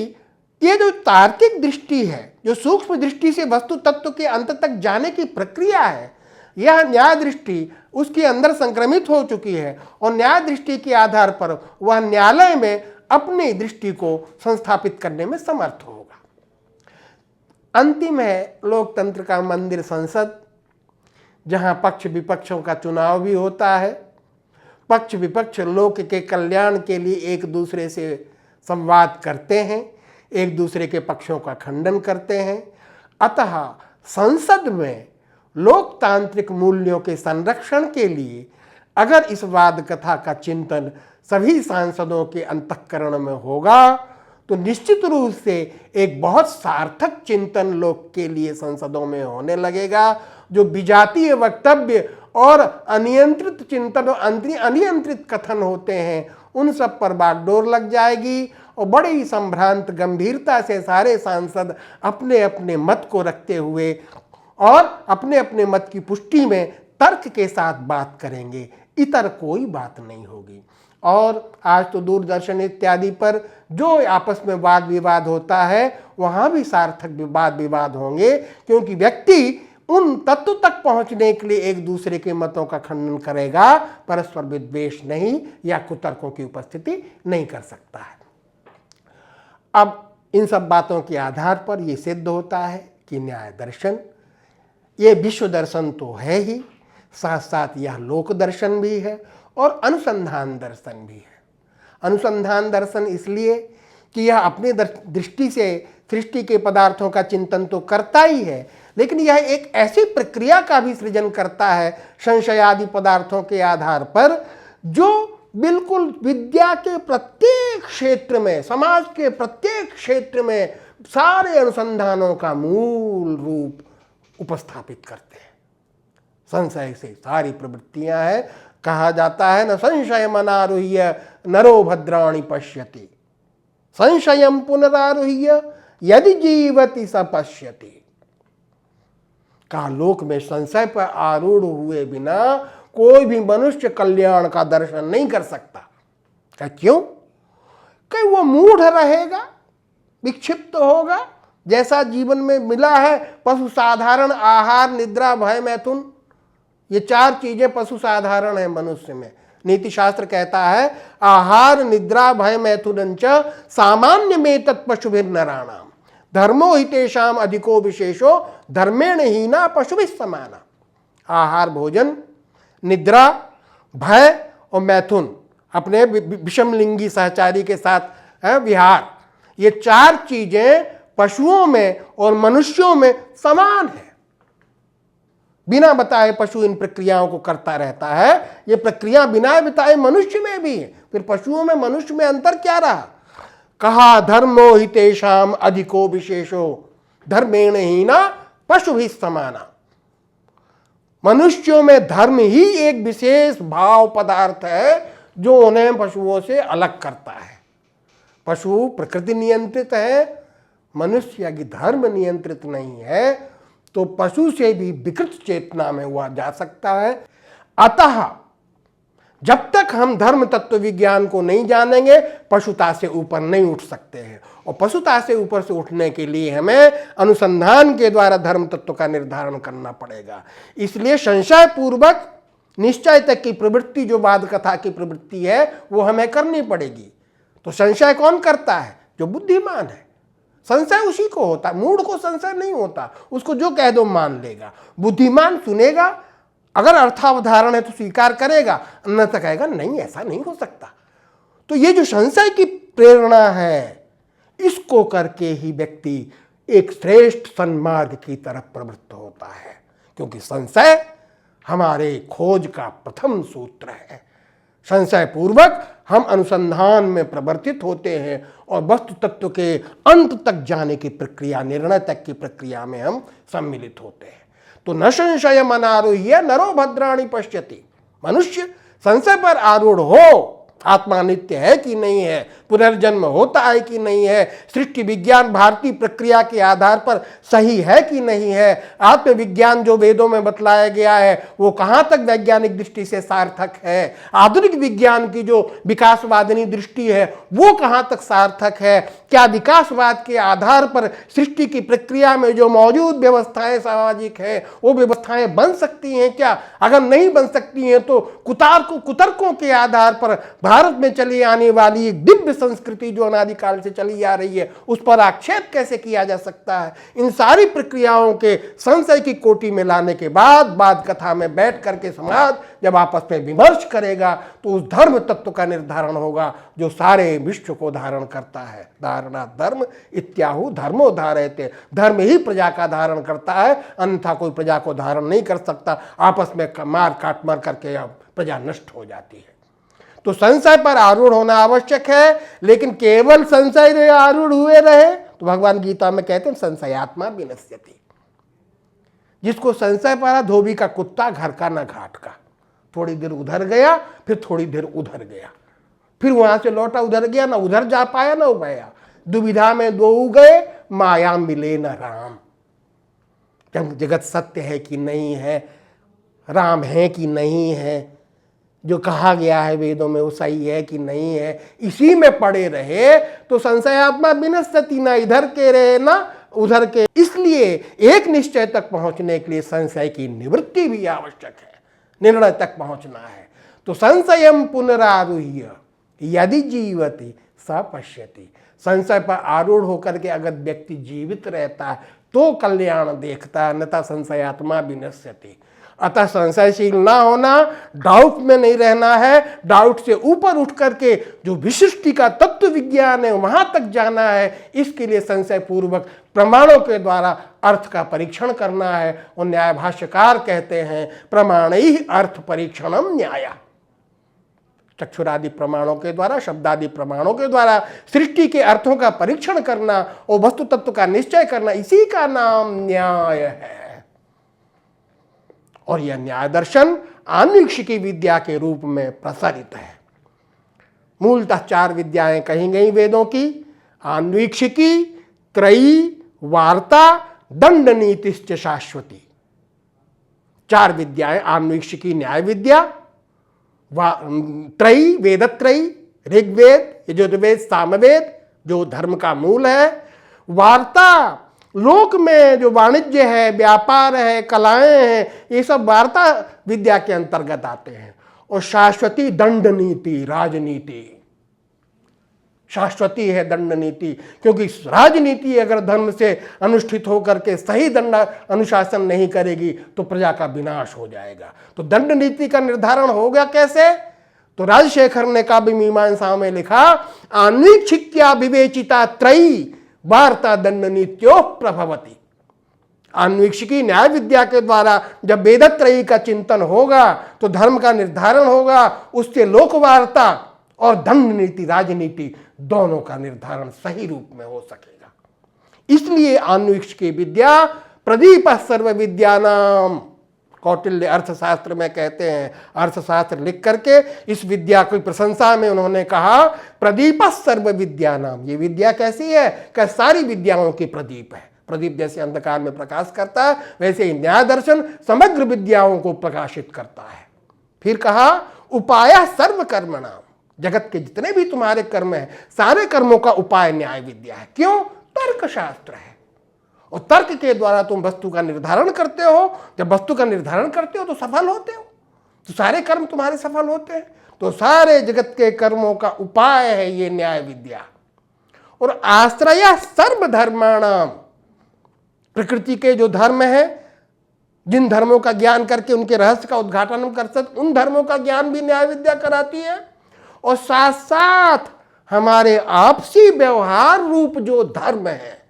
ये जो तार्किक दृष्टि है, जो सूक्ष्म दृष्टि से वस्तु तत्व के अंत तक जाने की प्रक्रिया है, यह न्याय दृष्टि उसके अंदर संक्रमित हो चुकी है और न्याय दृष्टि के आधार पर वह न्यायालय में अपनी दृष्टि को संस्थापित करने में समर्थ होगा। अंतिम है लोकतंत्र का मंदिर संसद, जहां पक्ष विपक्षों का चुनाव भी होता है। पक्ष विपक्ष लोक के कल्याण के लिए एक दूसरे से संवाद करते हैं, एक दूसरे के पक्षों का खंडन करते हैं। अतः संसद में लोकतांत्रिक मूल्यों के संरक्षण के लिए अगर इस वाद कथा का चिंतन सभी सांसदों के अंतःकरण में होगा, तो निश्चित रूप से एक बहुत सार्थक चिंतन लोक के लिए संसदों में होने लगेगा। जो विजातीय वक्तव्य और अनियंत्रित चिंतन और अनियंत्रित कथन होते हैं, उन सब पर बागडोर लग जाएगी और बड़े ही संभ्रांत गंभीरता से सारे सांसद अपने अपने मत को रखते हुए और अपने अपने मत की पुष्टि में तर्क के साथ बात करेंगे, इतर कोई बात नहीं होगी। और आज तो दूरदर्शन इत्यादि पर जो आपस में वाद विवाद होता है, वहाँ भी सार्थक वाद विवाद होंगे, क्योंकि व्यक्ति उन तत्व तक पहुँचने के लिए एक दूसरे के मतों का खंडन करेगा, परस्पर विद्वेष नहीं या कुतर्कों की उपस्थिति नहीं कर सकता है। अब इन सब बातों के आधार पर ये सिद्ध होता है कि न्याय दर्शन ये विश्व दर्शन तो है ही, साथ साथ यह लोक दर्शन भी है और अनुसंधान दर्शन भी है। अनुसंधान दर्शन इसलिए कि यह अपनी दृष्टि से सृष्टि के पदार्थों का चिंतन तो करता ही है, लेकिन यह एक ऐसी प्रक्रिया का भी सृजन करता है संशयादि पदार्थों के आधार पर, जो बिल्कुल विद्या के प्रत्येक क्षेत्र में, समाज के प्रत्येक क्षेत्र में सारे अनुसंधानों का मूल रूप उपस्थापित करते हैं। संशय से सारी प्रवृत्तियां हैं। कहा जाता है न संशय मनारुह्य नरो भद्राणि पश्यति, संशयम पुनरारुह्य यदि जीवति स पश्यति। कहा लोक में संशय पर आरूढ़ हुए बिना कोई भी मनुष्य कल्याण का दर्शन नहीं कर सकता। क्या क्यों? कि वो मूढ़ रहेगा, विक्षिप्त होगा। जैसा जीवन में मिला है, पशु साधारण आहार निद्रा भय मैथुन, ये चार चीजें पशु साधारण है मनुष्य में। नीति शास्त्र कहता है आहार निद्रा भय मैथुनंच सामान्य में तत्पशुभिर नराणाम धर्मो हितेषाम अधिको विशेषो धर्मेण हीना पशुभिः समाना। आहार भोजन, निद्रा, भय और मैथुन, अपने विषमलिंगी सहचारी के साथ विहार, ये 4 चीजें पशुओं में और मनुष्यों में समान है। बिना बताए पशु इन प्रक्रियाओं को करता रहता है, ये प्रक्रिया बिना बताए मनुष्य में भी है। फिर पशुओं में मनुष्य में अंतर क्या रहा? कहा धर्मो हितेषाम अधिको विशेषो धर्मेण हीना पशु भी समाना। मनुष्यों में धर्म ही एक विशेष भाव पदार्थ है जो उन्हें पशुओं से अलग करता है। पशु प्रकृति नियंत्रित है, मनुष्य की धर्म नियंत्रित नहीं है, तो पशु से भी विकृत चेतना में हुआ जा सकता है। अतः जब तक हम धर्म तत्व विज्ञान को नहीं जानेंगे, पशुता से ऊपर नहीं उठ सकते हैं। और पशुता से ऊपर से उठने के लिए हमें अनुसंधान के द्वारा धर्म तत्व का निर्धारण करना पड़ेगा। इसलिए संशय पूर्वक निश्चय तक की प्रवृत्ति, जो वाद कथा की प्रवृत्ति है, वो हमें करनी पड़ेगी। तो संशय कौन करता है? जो बुद्धिमान है। संशय उसी को होता, मूढ़ को संशय नहीं होता, उसको जो कह दो मान लेगा। बुद्धिमान सुनेगा, अगर अर्थावधारण है तो स्वीकार करेगा, अन्यथा कहेगा नहीं, ऐसा नहीं हो सकता। तो ये जो संशय की प्रेरणा है, इसको करके ही व्यक्ति एक श्रेष्ठ सन्मार्ग की तरफ प्रवृत्त होता है, क्योंकि संशय हमारे खोज का प्रथम सूत्र है। संशय पूर्वक हम अनुसंधान में प्रवर्तित होते हैं और वस्तु तत्व के अंत तक जाने की प्रक्रिया, निर्णय तक की प्रक्रिया में हम सम्मिलित होते हैं। तो न संशय अनारूह्य नरो भद्राणि पश्यति। मनुष्य संशय पर आरूढ़ हो, आत्मा नित्य है कि नहीं है, पुनर्जन्म होता है कि नहीं है, सृष्टि विज्ञान भारतीय प्रक्रिया के आधार पर सही है कि नहीं है, आत्मविज्ञान जो वेदों में बतलाया गया है वो कहाँ तक वैज्ञानिक दृष्टि से सार्थक है, आधुनिक विज्ञान की जो विकासवादिनी दृष्टि है वो कहाँ तक सार्थक है, क्या विकासवाद के आधार पर सृष्टि की प्रक्रिया में जो मौजूद व्यवस्थाएं सामाजिक है वो व्यवस्थाएं बन सकती हैं क्या? अगर नहीं बन सकती हैं तो कुतर्कों के आधार पर भारत में चली आने वाली एक दिव्य संस्कृति जो अनादिकाल से चली आ रही है उस पर आक्षेप कैसे किया जा सकता है? इन सारी प्रक्रियाओं के संशय की कोटि में लाने के बाद कथा में बैठ करके समाज जब आपस में विमर्श करेगा तो उस धर्म तत्व का निर्धारण होगा जो सारे विश्व को धारण करता है। धारणा धर्म इत्याहु धर्मो धारयते। धर्म ही प्रजा का धारण करता है, अन्यथा कोई प्रजा को धारण नहीं कर सकता। आपस में मार काट मार करके प्रजा नष्ट हो जाती है। तो संशय पर आरूढ़ होना आवश्यक है, लेकिन केवल संशय में आरूढ़ हुए रहे तो भगवान गीता में कहते हैं संशयात्मा विनश्यति। जिसको संशय पड़ा, धोबी का कुत्ता घर का न घाट का। थोड़ी देर उधर गया, फिर थोड़ी देर उधर गया, फिर वहां से लौटा उधर गया, ना उधर जा पाया ना पाया। दुविधा में दो गए, माया मिले न राम। जगत सत्य है कि नहीं है, राम है कि नहीं है, जो कहा गया है वेदों में वो सही है कि नहीं है, इसी में पड़े रहे तो संशयात्मा विनश्यति, ना इधर के रहे ना उधर के। इसलिए एक निश्चय तक पहुंचने के लिए संशय की निवृत्ति भी आवश्यक है, निर्णय तक पहुंचना है। तो संशयम पुनरारूह्य यदि जीवति स पश्यति। संशय पर आरूढ़ होकर के अगर व्यक्ति जीवित रहता है तो कल्याण देखता है, अन्यथा संशयात्मा विनश्यति। अतः संशयशील ना होना, डाउट में नहीं रहना है, डाउट से ऊपर उठ करके जो विशिष्टि का तत्व विज्ञान है वहां तक जाना है। इसके लिए संशय पूर्वक प्रमाणों के द्वारा अर्थ का परीक्षण करना है। और न्याय भाष्यकार कहते हैं प्रमाणैः अर्थ परीक्षणम न्याय। चक्षुरादि प्रमाणों के द्वारा, शब्दादि प्रमाणों के द्वारा सृष्टि के अर्थों का परीक्षण करना और वस्तु तत्व का निश्चय करना, इसी का नाम न्याय है। और यह न्याय दर्शन आन्वीक्षिकी विद्या के रूप में प्रसारित है। मूलतः 4 विद्याएं कही गई वेदों की, आन्वीक्षिकी, त्रयी, वार्ता, दंड नीतिश्च शाश्वती। 4 विद्याएं, आन्वीक्षिकी न्याय विद्या, त्रयी वेदत्रयी, ऋग्वेद, यजुर्वेद, सामवेद जो धर्म का मूल है, वार्ता लोक में जो वाणिज्य है, व्यापार है, कलाएं हैं, ये सब वार्ता विद्या के अंतर्गत आते हैं। और शाश्वती दंड नीति, राजनीति। शाश्वती है दंड नीति, क्योंकि राजनीति अगर धर्म से अनुष्ठित होकर के सही दंड अनुशासन नहीं करेगी तो प्रजा का विनाश हो जाएगा। तो दंड नीति का निर्धारण होगा कैसे? तो राजशेखर ने काव्य मीमांसा में लिखा, आन्वीक्षिक्या विवेचिता त्रयी वार्ता दंड नीत्यो प्रभवती। आन्वीक्षिकी न्याय विद्या के द्वारा जब वेदत्रयी का चिंतन होगा तो धर्म का निर्धारण होगा, उससे लोकवार्ता और दंड नीति राजनीति दोनों का निर्धारण सही रूप में हो सकेगा। इसलिए आन्वीक्षिकी विद्या प्रदीप सर्व विद्यानाम, कौटिल्य अर्थशास्त्र में कहते हैं, अर्थशास्त्र लिख करके इस विद्या की प्रशंसा में उन्होंने कहा प्रदीप सर्व विद्यानाम। ये विद्या कैसी है? कि सारी विद्याओं की प्रदीप है। प्रदीप जैसे अंधकार में प्रकाश करता है, वैसे ही न्याय दर्शन समग्र विद्याओं को प्रकाशित करता है। फिर कहा उपाय सर्व कर्मणाम, जगत के जितने भी तुम्हारे कर्म हैं सारे कर्मों का उपाय न्याय विद्या है। क्यों? तर्कशास्त्र है, और तर्क के द्वारा तुम वस्तु का निर्धारण करते हो। जब वस्तु का निर्धारण करते हो तो सफल होते हो, तो सारे कर्म तुम्हारे सफल होते हैं। तो सारे जगत के कर्मों का उपाय है ये न्याय विद्या। और आश्रय सर्व धर्माणाम, प्रकृति के जो धर्म है, जिन धर्मों का ज्ञान करके उनके रहस्य का उद्घाटन हम कर सकते, उन धर्मों का ज्ञान भी न्याय विद्या कराती है। और साथ साथ हमारे आपसी व्यवहार रूप जो धर्म है,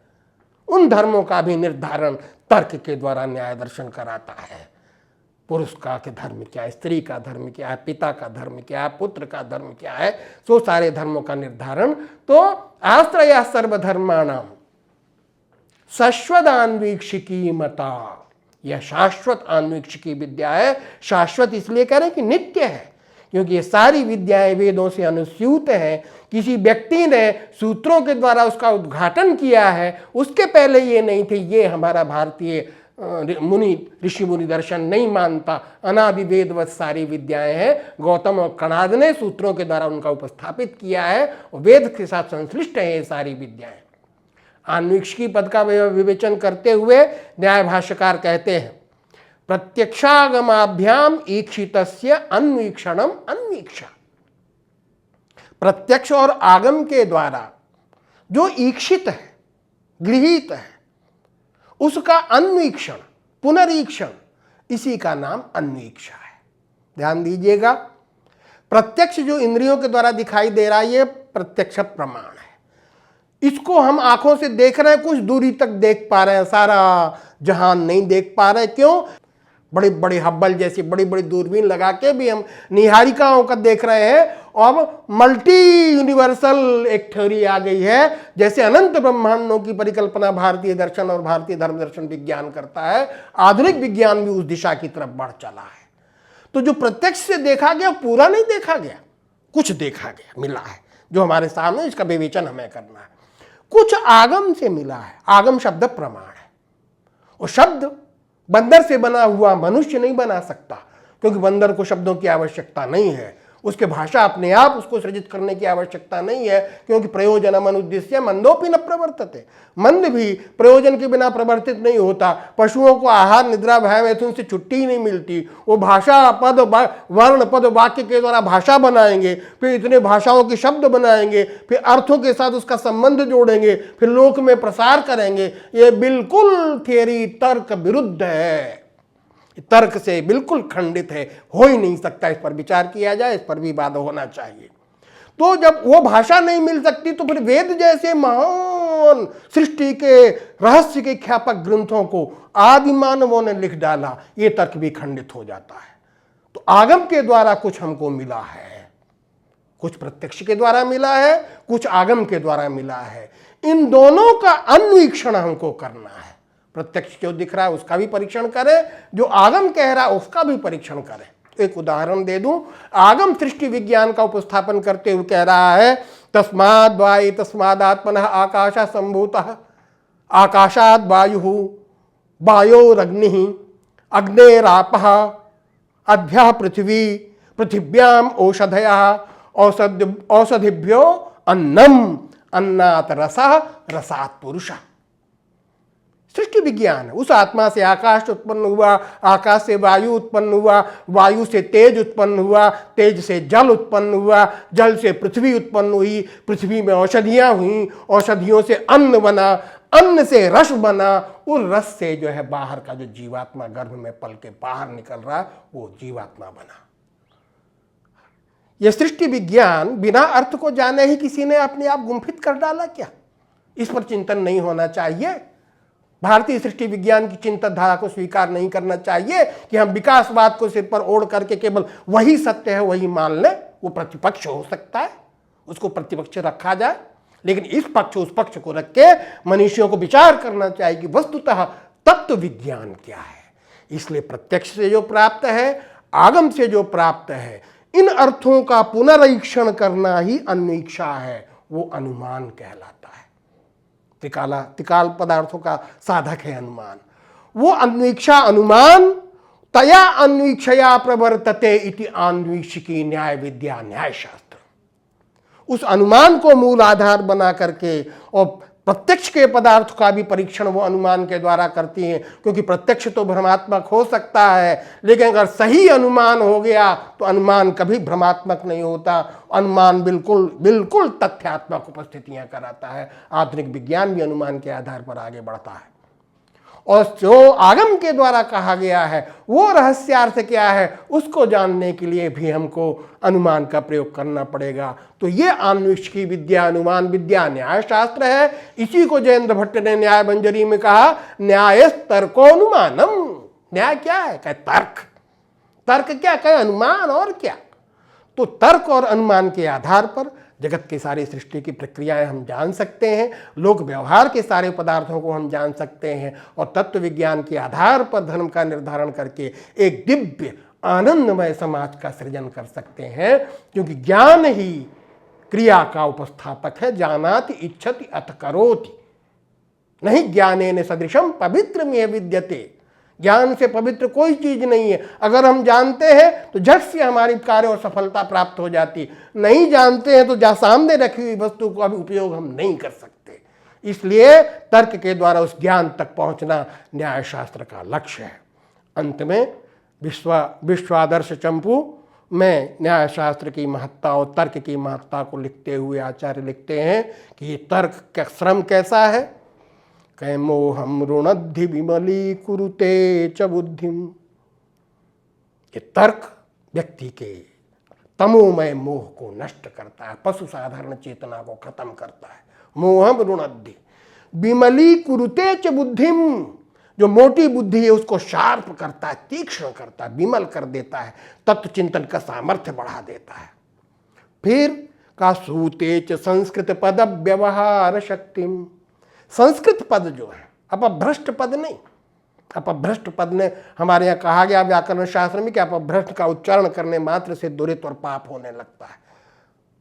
उन धर्मों का भी निर्धारण तर्क के द्वारा न्याय दर्शन कराता है। पुरुष का के धर्म क्या है, स्त्री का धर्म क्या है, पिता का धर्म क्या है, पुत्र का धर्म क्या है, तो सारे धर्मों का निर्धारण। तो आश्रय सर्वधर्माणाम शाश्वत अन्वीक्षिकी मता, यह शाश्वत अन्वीक्षिकी विद्या है। शाश्वत इसलिए कह रहे हैं कि नित्य है, क्योंकि ये सारी विद्याएं वेदों से अनुस्यूत हैं। किसी व्यक्ति ने सूत्रों के द्वारा उसका उद्घाटन किया है, उसके पहले ये नहीं थे। ये हमारा भारतीय मुनि ऋषि मुनि दर्शन नहीं मानता। अनादि वेदवत सारी विद्याएं हैं। गौतम और कणाद ने सूत्रों के द्वारा उनका उपस्थापित किया है, और वेद के साथ संश्लिष्ट है ये सारी विद्याएं। अन्वीक्षिकी पद का विवेचन करते हुए न्याय भाष्यकार कहते हैं, प्रत्यक्षागमाभ्याम ईक्षितस्य अन्वीक्षणम अन्वीक्षा। प्रत्यक्ष और आगम के द्वारा जो ईक्षित है, गृहीत है, उसका अन्वीक्षण, पुनरीक्षण, इसी का नाम अन्वीक्षा है। ध्यान दीजिएगा, प्रत्यक्ष जो इंद्रियों के द्वारा दिखाई दे रहा है, ये प्रत्यक्ष प्रमाण है। इसको हम आंखों से देख रहे हैं, कुछ दूरी तक देख पा रहे हैं, सारा जहान नहीं देख पा रहे। क्यों? बड़े बड़े हब्बल जैसी बड़ी बड़ी दूरबीन लगा के भी हम निहारिकाओं का देख रहे हैं। अब मल्टी यूनिवर्सल एक थ्योरी आ गई है, जैसे अनंत ब्रह्मांडों की परिकल्पना भारतीय दर्शन और भारतीय धर्म दर्शन विज्ञान करता है। आधुनिक विज्ञान भी उस दिशा की तरफ बढ़ चला है। तो जो प्रत्यक्ष से देखा गया पूरा नहीं देखा गया, कुछ देखा गया, मिला है जो हमारे सामने, इसका विवेचन हमें करना है। कुछ आगम से मिला है। आगम शब्द प्रमाण है, और शब्द बंदर से बना हुआ मनुष्य नहीं बना सकता, क्योंकि बंदर को शब्दों की आवश्यकता नहीं है। उसके भाषा अपने आप उसको सृजित करने की आवश्यकता नहीं है, क्योंकि प्रयोजनम अनुद्देश्य मंदोपि न प्रवर्तते। मंद भी प्रयोजन के बिना प्रवर्तित नहीं होता। पशुओं को आहार निद्रा भय मैथुन से छुट्टी ही नहीं मिलती। वो भाषा पद वर्ण पद वाक्य के द्वारा भाषा बनाएंगे, फिर इतने भाषाओं के शब्द बनाएंगे, फिर अर्थों के साथ उसका संबंध जोड़ेंगे, फिर लोक में प्रसार करेंगे। ये बिल्कुल थियरी तर्क विरुद्ध है, तर्क से बिल्कुल खंडित है, हो ही नहीं सकता। इस पर विचार किया जाए, इस पर भी वाद होना चाहिए। तो जब वो भाषा नहीं मिल सकती तो फिर वेद जैसे महान सृष्टि के रहस्य के ख्यापक ग्रंथों को आदि मानवों ने लिख डाला, ये तर्क भी खंडित हो जाता है। तो आगम के द्वारा कुछ हमको मिला है, कुछ प्रत्यक्ष के द्वारा मिला है, कुछ आगम के द्वारा मिला है। इन दोनों का अन्वीक्षण हमको करना है। प्रत्यक्ष जो दिख रहा है उसका भी परीक्षण करें, जो आगम कह रहा है उसका भी परीक्षण करें। एक उदाहरण दे दूं, आगम सृष्टि विज्ञान का उपस्थापन करते हुए कह रहा है, तस्माद् वायु तस्मादात्मनः आकाशः संभूतः, आकाशाद् वायुः वायोरग्निः अग्नेरापः अद्भ्यः पृथ्वी पृथिव्याम औषधयः औषधिभ्यो अन्नम अन्नात् रसः रसात् पुरुषः। सृष्टि विज्ञान, उस आत्मा से आकाश उत्पन्न हुआ, आकाश से वायु उत्पन्न हुआ, वायु से तेज उत्पन्न हुआ, तेज से जल उत्पन्न हुआ, जल से पृथ्वी उत्पन्न हुई, पृथ्वी में औषधियां हुई, औषधियों से अन्न बना, अन्न से रस बना, उस रस से जो है बाहर का जो जीवात्मा गर्भ में पल के बाहर निकल रहा, वो जीवात्मा बना। यह सृष्टि विज्ञान बिना अर्थ को जाने ही किसी ने अपने आप गुम्फित कर डाला क्या? इस पर चिंतन नहीं होना चाहिए। भारतीय सृष्टि विज्ञान की चिंतन धारा को स्वीकार नहीं करना चाहिए कि हम विकासवाद को सिर पर ओढ़ करके केवल वही सत्य है वही मान लें। वो प्रतिपक्ष हो सकता है, उसको प्रतिपक्ष रखा जाए, लेकिन इस पक्ष उस पक्ष को रख के मनुष्यों को विचार करना चाहिए कि वस्तुतः तत्व विज्ञान क्या है। इसलिए प्रत्यक्ष से जो प्राप्त है, आगम से जो प्राप्त है, इन अर्थों का पुनरीक्षण करना ही अन्वीक्षा है, वो अनुमान कहलाता है। त्रिकाल पदार्थों का साधक है अनुमान। वो अन्वीक्षा अनुमान तया अन्वीक्षया प्रवर्तते इति आन्वीक्षिकी न्याय विद्या न्याय शास्त्र। उस अनुमान को मूल आधार बना करके और प्रत्यक्ष के पदार्थ का भी परीक्षण वो अनुमान के द्वारा करती हैं, क्योंकि प्रत्यक्ष तो भ्रमात्मक हो सकता है, लेकिन अगर सही अनुमान हो गया तो अनुमान कभी भ्रमात्मक नहीं होता। अनुमान बिल्कुल बिल्कुल तथ्यात्मक उपस्थितियां कराता है। आधुनिक विज्ञान भी अनुमान के आधार पर आगे बढ़ता है। और जो आगम के द्वारा कहा गया है वो रहस्यार्थ क्या है, उसको जानने के लिए भी हमको अनुमान का प्रयोग करना पड़ेगा। तो ये आन्वीक्षिकी विद्या अनुमान विद्या न्याय शास्त्र है। इसी को जयेंद्र भट्ट ने न्याय मंजरी में कहा, न्याय तर्कोनुमानम। न्याय क्या है? कहे तर्क। तर्क क्या? कहे अनुमान। और क्या? तो तर्क और अनुमान के आधार पर जगत की सारी सृष्टि की प्रक्रियाएं हम जान सकते हैं, लोक व्यवहार के सारे पदार्थों को हम जान सकते हैं, और तत्व विज्ञान के आधार पर धर्म का निर्धारण करके एक दिव्य आनंदमय समाज का सृजन कर सकते हैं। क्योंकि ज्ञान ही क्रिया का उपस्थापक है। जानाति इच्छति अथ करोति, नहीं ज्ञानेन सदृशम पवित्रमेव विद्यते। ज्ञान से पवित्र कोई चीज नहीं है। अगर हम जानते हैं तो झट से हमारी कार्य और सफलता प्राप्त हो जाती, नहीं जानते हैं तो जहाँ सामने रखी हुई वस्तु का भी उपयोग हम नहीं कर सकते। इसलिए तर्क के द्वारा उस ज्ञान तक पहुंचना न्याय शास्त्र का लक्ष्य है। अंत में विश्वादर्श चंपू में न्याय शास्त्र की महत्ता और तर्क की महत्ता को लिखते हुए आचार्य लिखते हैं कि ये तर्क का श्रम कैसा है। कहे मोहम ऋणद्धि विमली कुरुते च बुद्धिम। ये तर्क व्यक्ति के तमोमय मोह को नष्ट करता है, पशु साधारण चेतना को खत्म करता है। मोहम ऋणद्धि विमली कुरुते च बुद्धिम, जो मोटी बुद्धि है उसको शार्प करता है, तीक्ष्ण करता है, विमल कर देता है, तत्व चिंतन का सामर्थ्य बढ़ा देता है। फिर का सूते च संस्कृत पद व्यवहार शक्तिम। संस्कृत पद जो है, अपभ्रष्ट पद नहीं। अपभ्रष्ट पद ने हमारे यहाँ कहा गया व्याकरण शास्त्र में कि अपभ्रष्ट का उच्चारण करने मात्र से दुरित और पाप होने लगता है।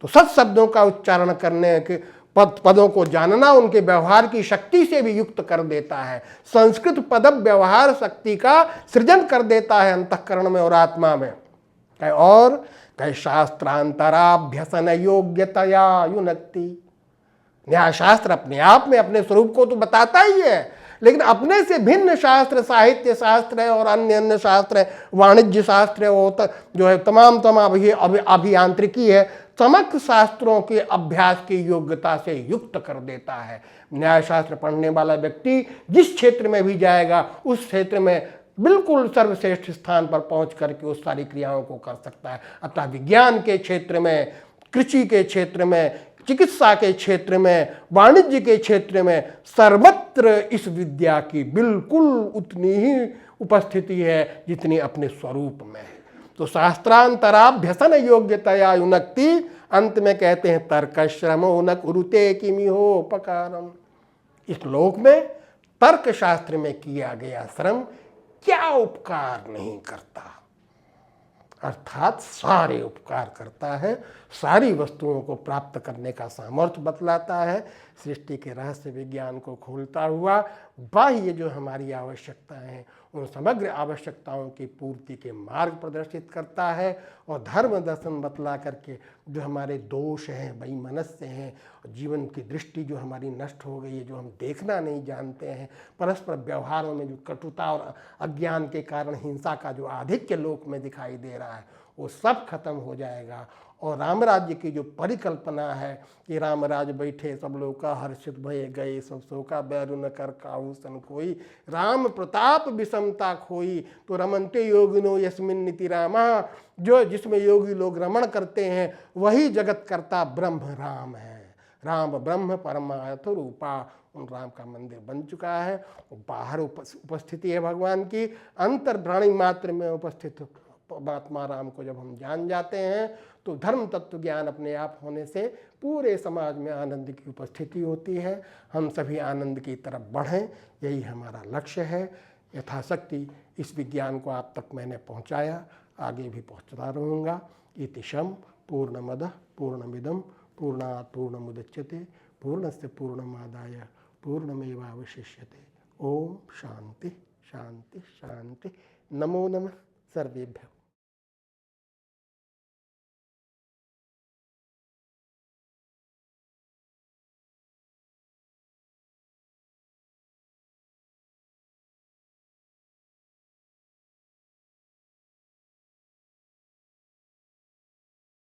तो सत शब्दों का उच्चारण करने के पदों को जानना उनके व्यवहार की शक्ति से भी युक्त कर देता है। संस्कृत पद व्यवहार शक्ति का सृजन कर देता है अंतःकरण में और आत्मा में। और कई शास्त्रांतराभ्यसन योग्यतया युनक्ति। न्याय शास्त्र अपने आप में अपने स्वरूप को तो बताता ही है, लेकिन अपने से भिन्न शास्त्र, साहित्य शास्त्र है और अन्य अन्य शास्त्र है, वाणिज्य शास्त्र है, जो है तमाम अभियांत्रिकी है, समस्त शास्त्रों के अभ्यास की योग्यता से युक्त कर देता है। न्याय शास्त्र पढ़ने वाला व्यक्ति जिस क्षेत्र में भी जाएगा उस क्षेत्र में बिल्कुल सर्वश्रेष्ठ स्थान पर पहुंच करके उस सारी क्रियाओं को कर सकता है। अतः विज्ञान के क्षेत्र में, कृषि के क्षेत्र में, चिकित्सा के क्षेत्र में, वाणिज्य के क्षेत्र में, सर्वत्र इस विद्या की बिल्कुल उतनी ही उपस्थिति है जितनी अपने स्वरूप में है। तो शास्त्रांतराभ्यसन योग्यतया युनक्ति। अंत में कहते हैं तर्क श्रमो न कुरुते किमिहोपकारम। इस लोक में तर्क शास्त्र में किया गया श्रम क्या उपकार नहीं करता, अर्थात सारे उपकार करता है, सारी वस्तुओं को प्राप्त करने का सामर्थ्य बतलाता है, सृष्टि के रहस्य विज्ञान को खोलता हुआ बाह्य जो हमारी आवश्यकताएं हैं उन समग्र आवश्यकताओं की पूर्ति के मार्ग प्रदर्शित करता है, और धर्म दर्शन बतला करके जो हमारे दोष हैं, वैमनस्य हैं, जीवन की दृष्टि जो हमारी नष्ट हो गई है, जो हम देखना नहीं जानते हैं, परस्पर व्यवहारों में जो कटुता और अज्ञान के कारण हिंसा का जो आधिक्य लोक में दिखाई दे रहा है वो सब खत्म हो जाएगा। और राम राज्य की जो परिकल्पना है कि राम राज बैठे सब लोग का हर्षित भये गए, सब शोका बैरु न कर काहू सन कोई, राम प्रताप विषमता खोई, तो रमनते योगिनो यस्मिन नीति रामा, जो जिसमें योगी लोग रमण करते हैं वही जगत करता ब्रह्म राम है। राम ब्रह्म परमार्थ रूपा, उन राम का मंदिर बन चुका है। बाहर उपस्थिति है भगवान की, अंतर्प्राणी मात्र में उपस्थित परमात्मा राम को जब हम जान जाते हैं तो धर्म तत्व ज्ञान अपने आप होने से पूरे समाज में आनंद की उपस्थिति होती है। हम सभी आनंद की तरफ बढ़ें, यही हमारा लक्ष्य है। यथाशक्ति इस विज्ञान को आप तक मैंने पहुंचाया, आगे भी पहुंचता रहूँगा। इति शम पूर्णमदः पूर्णमिदं पूर्णात् पूर्णमुदच्यते पूर्णस्य पूर्णमादाय पूर्णमेवावशिष्यते। ओम शांति शांति शांति। नमो नमः सर्वेभ्यः।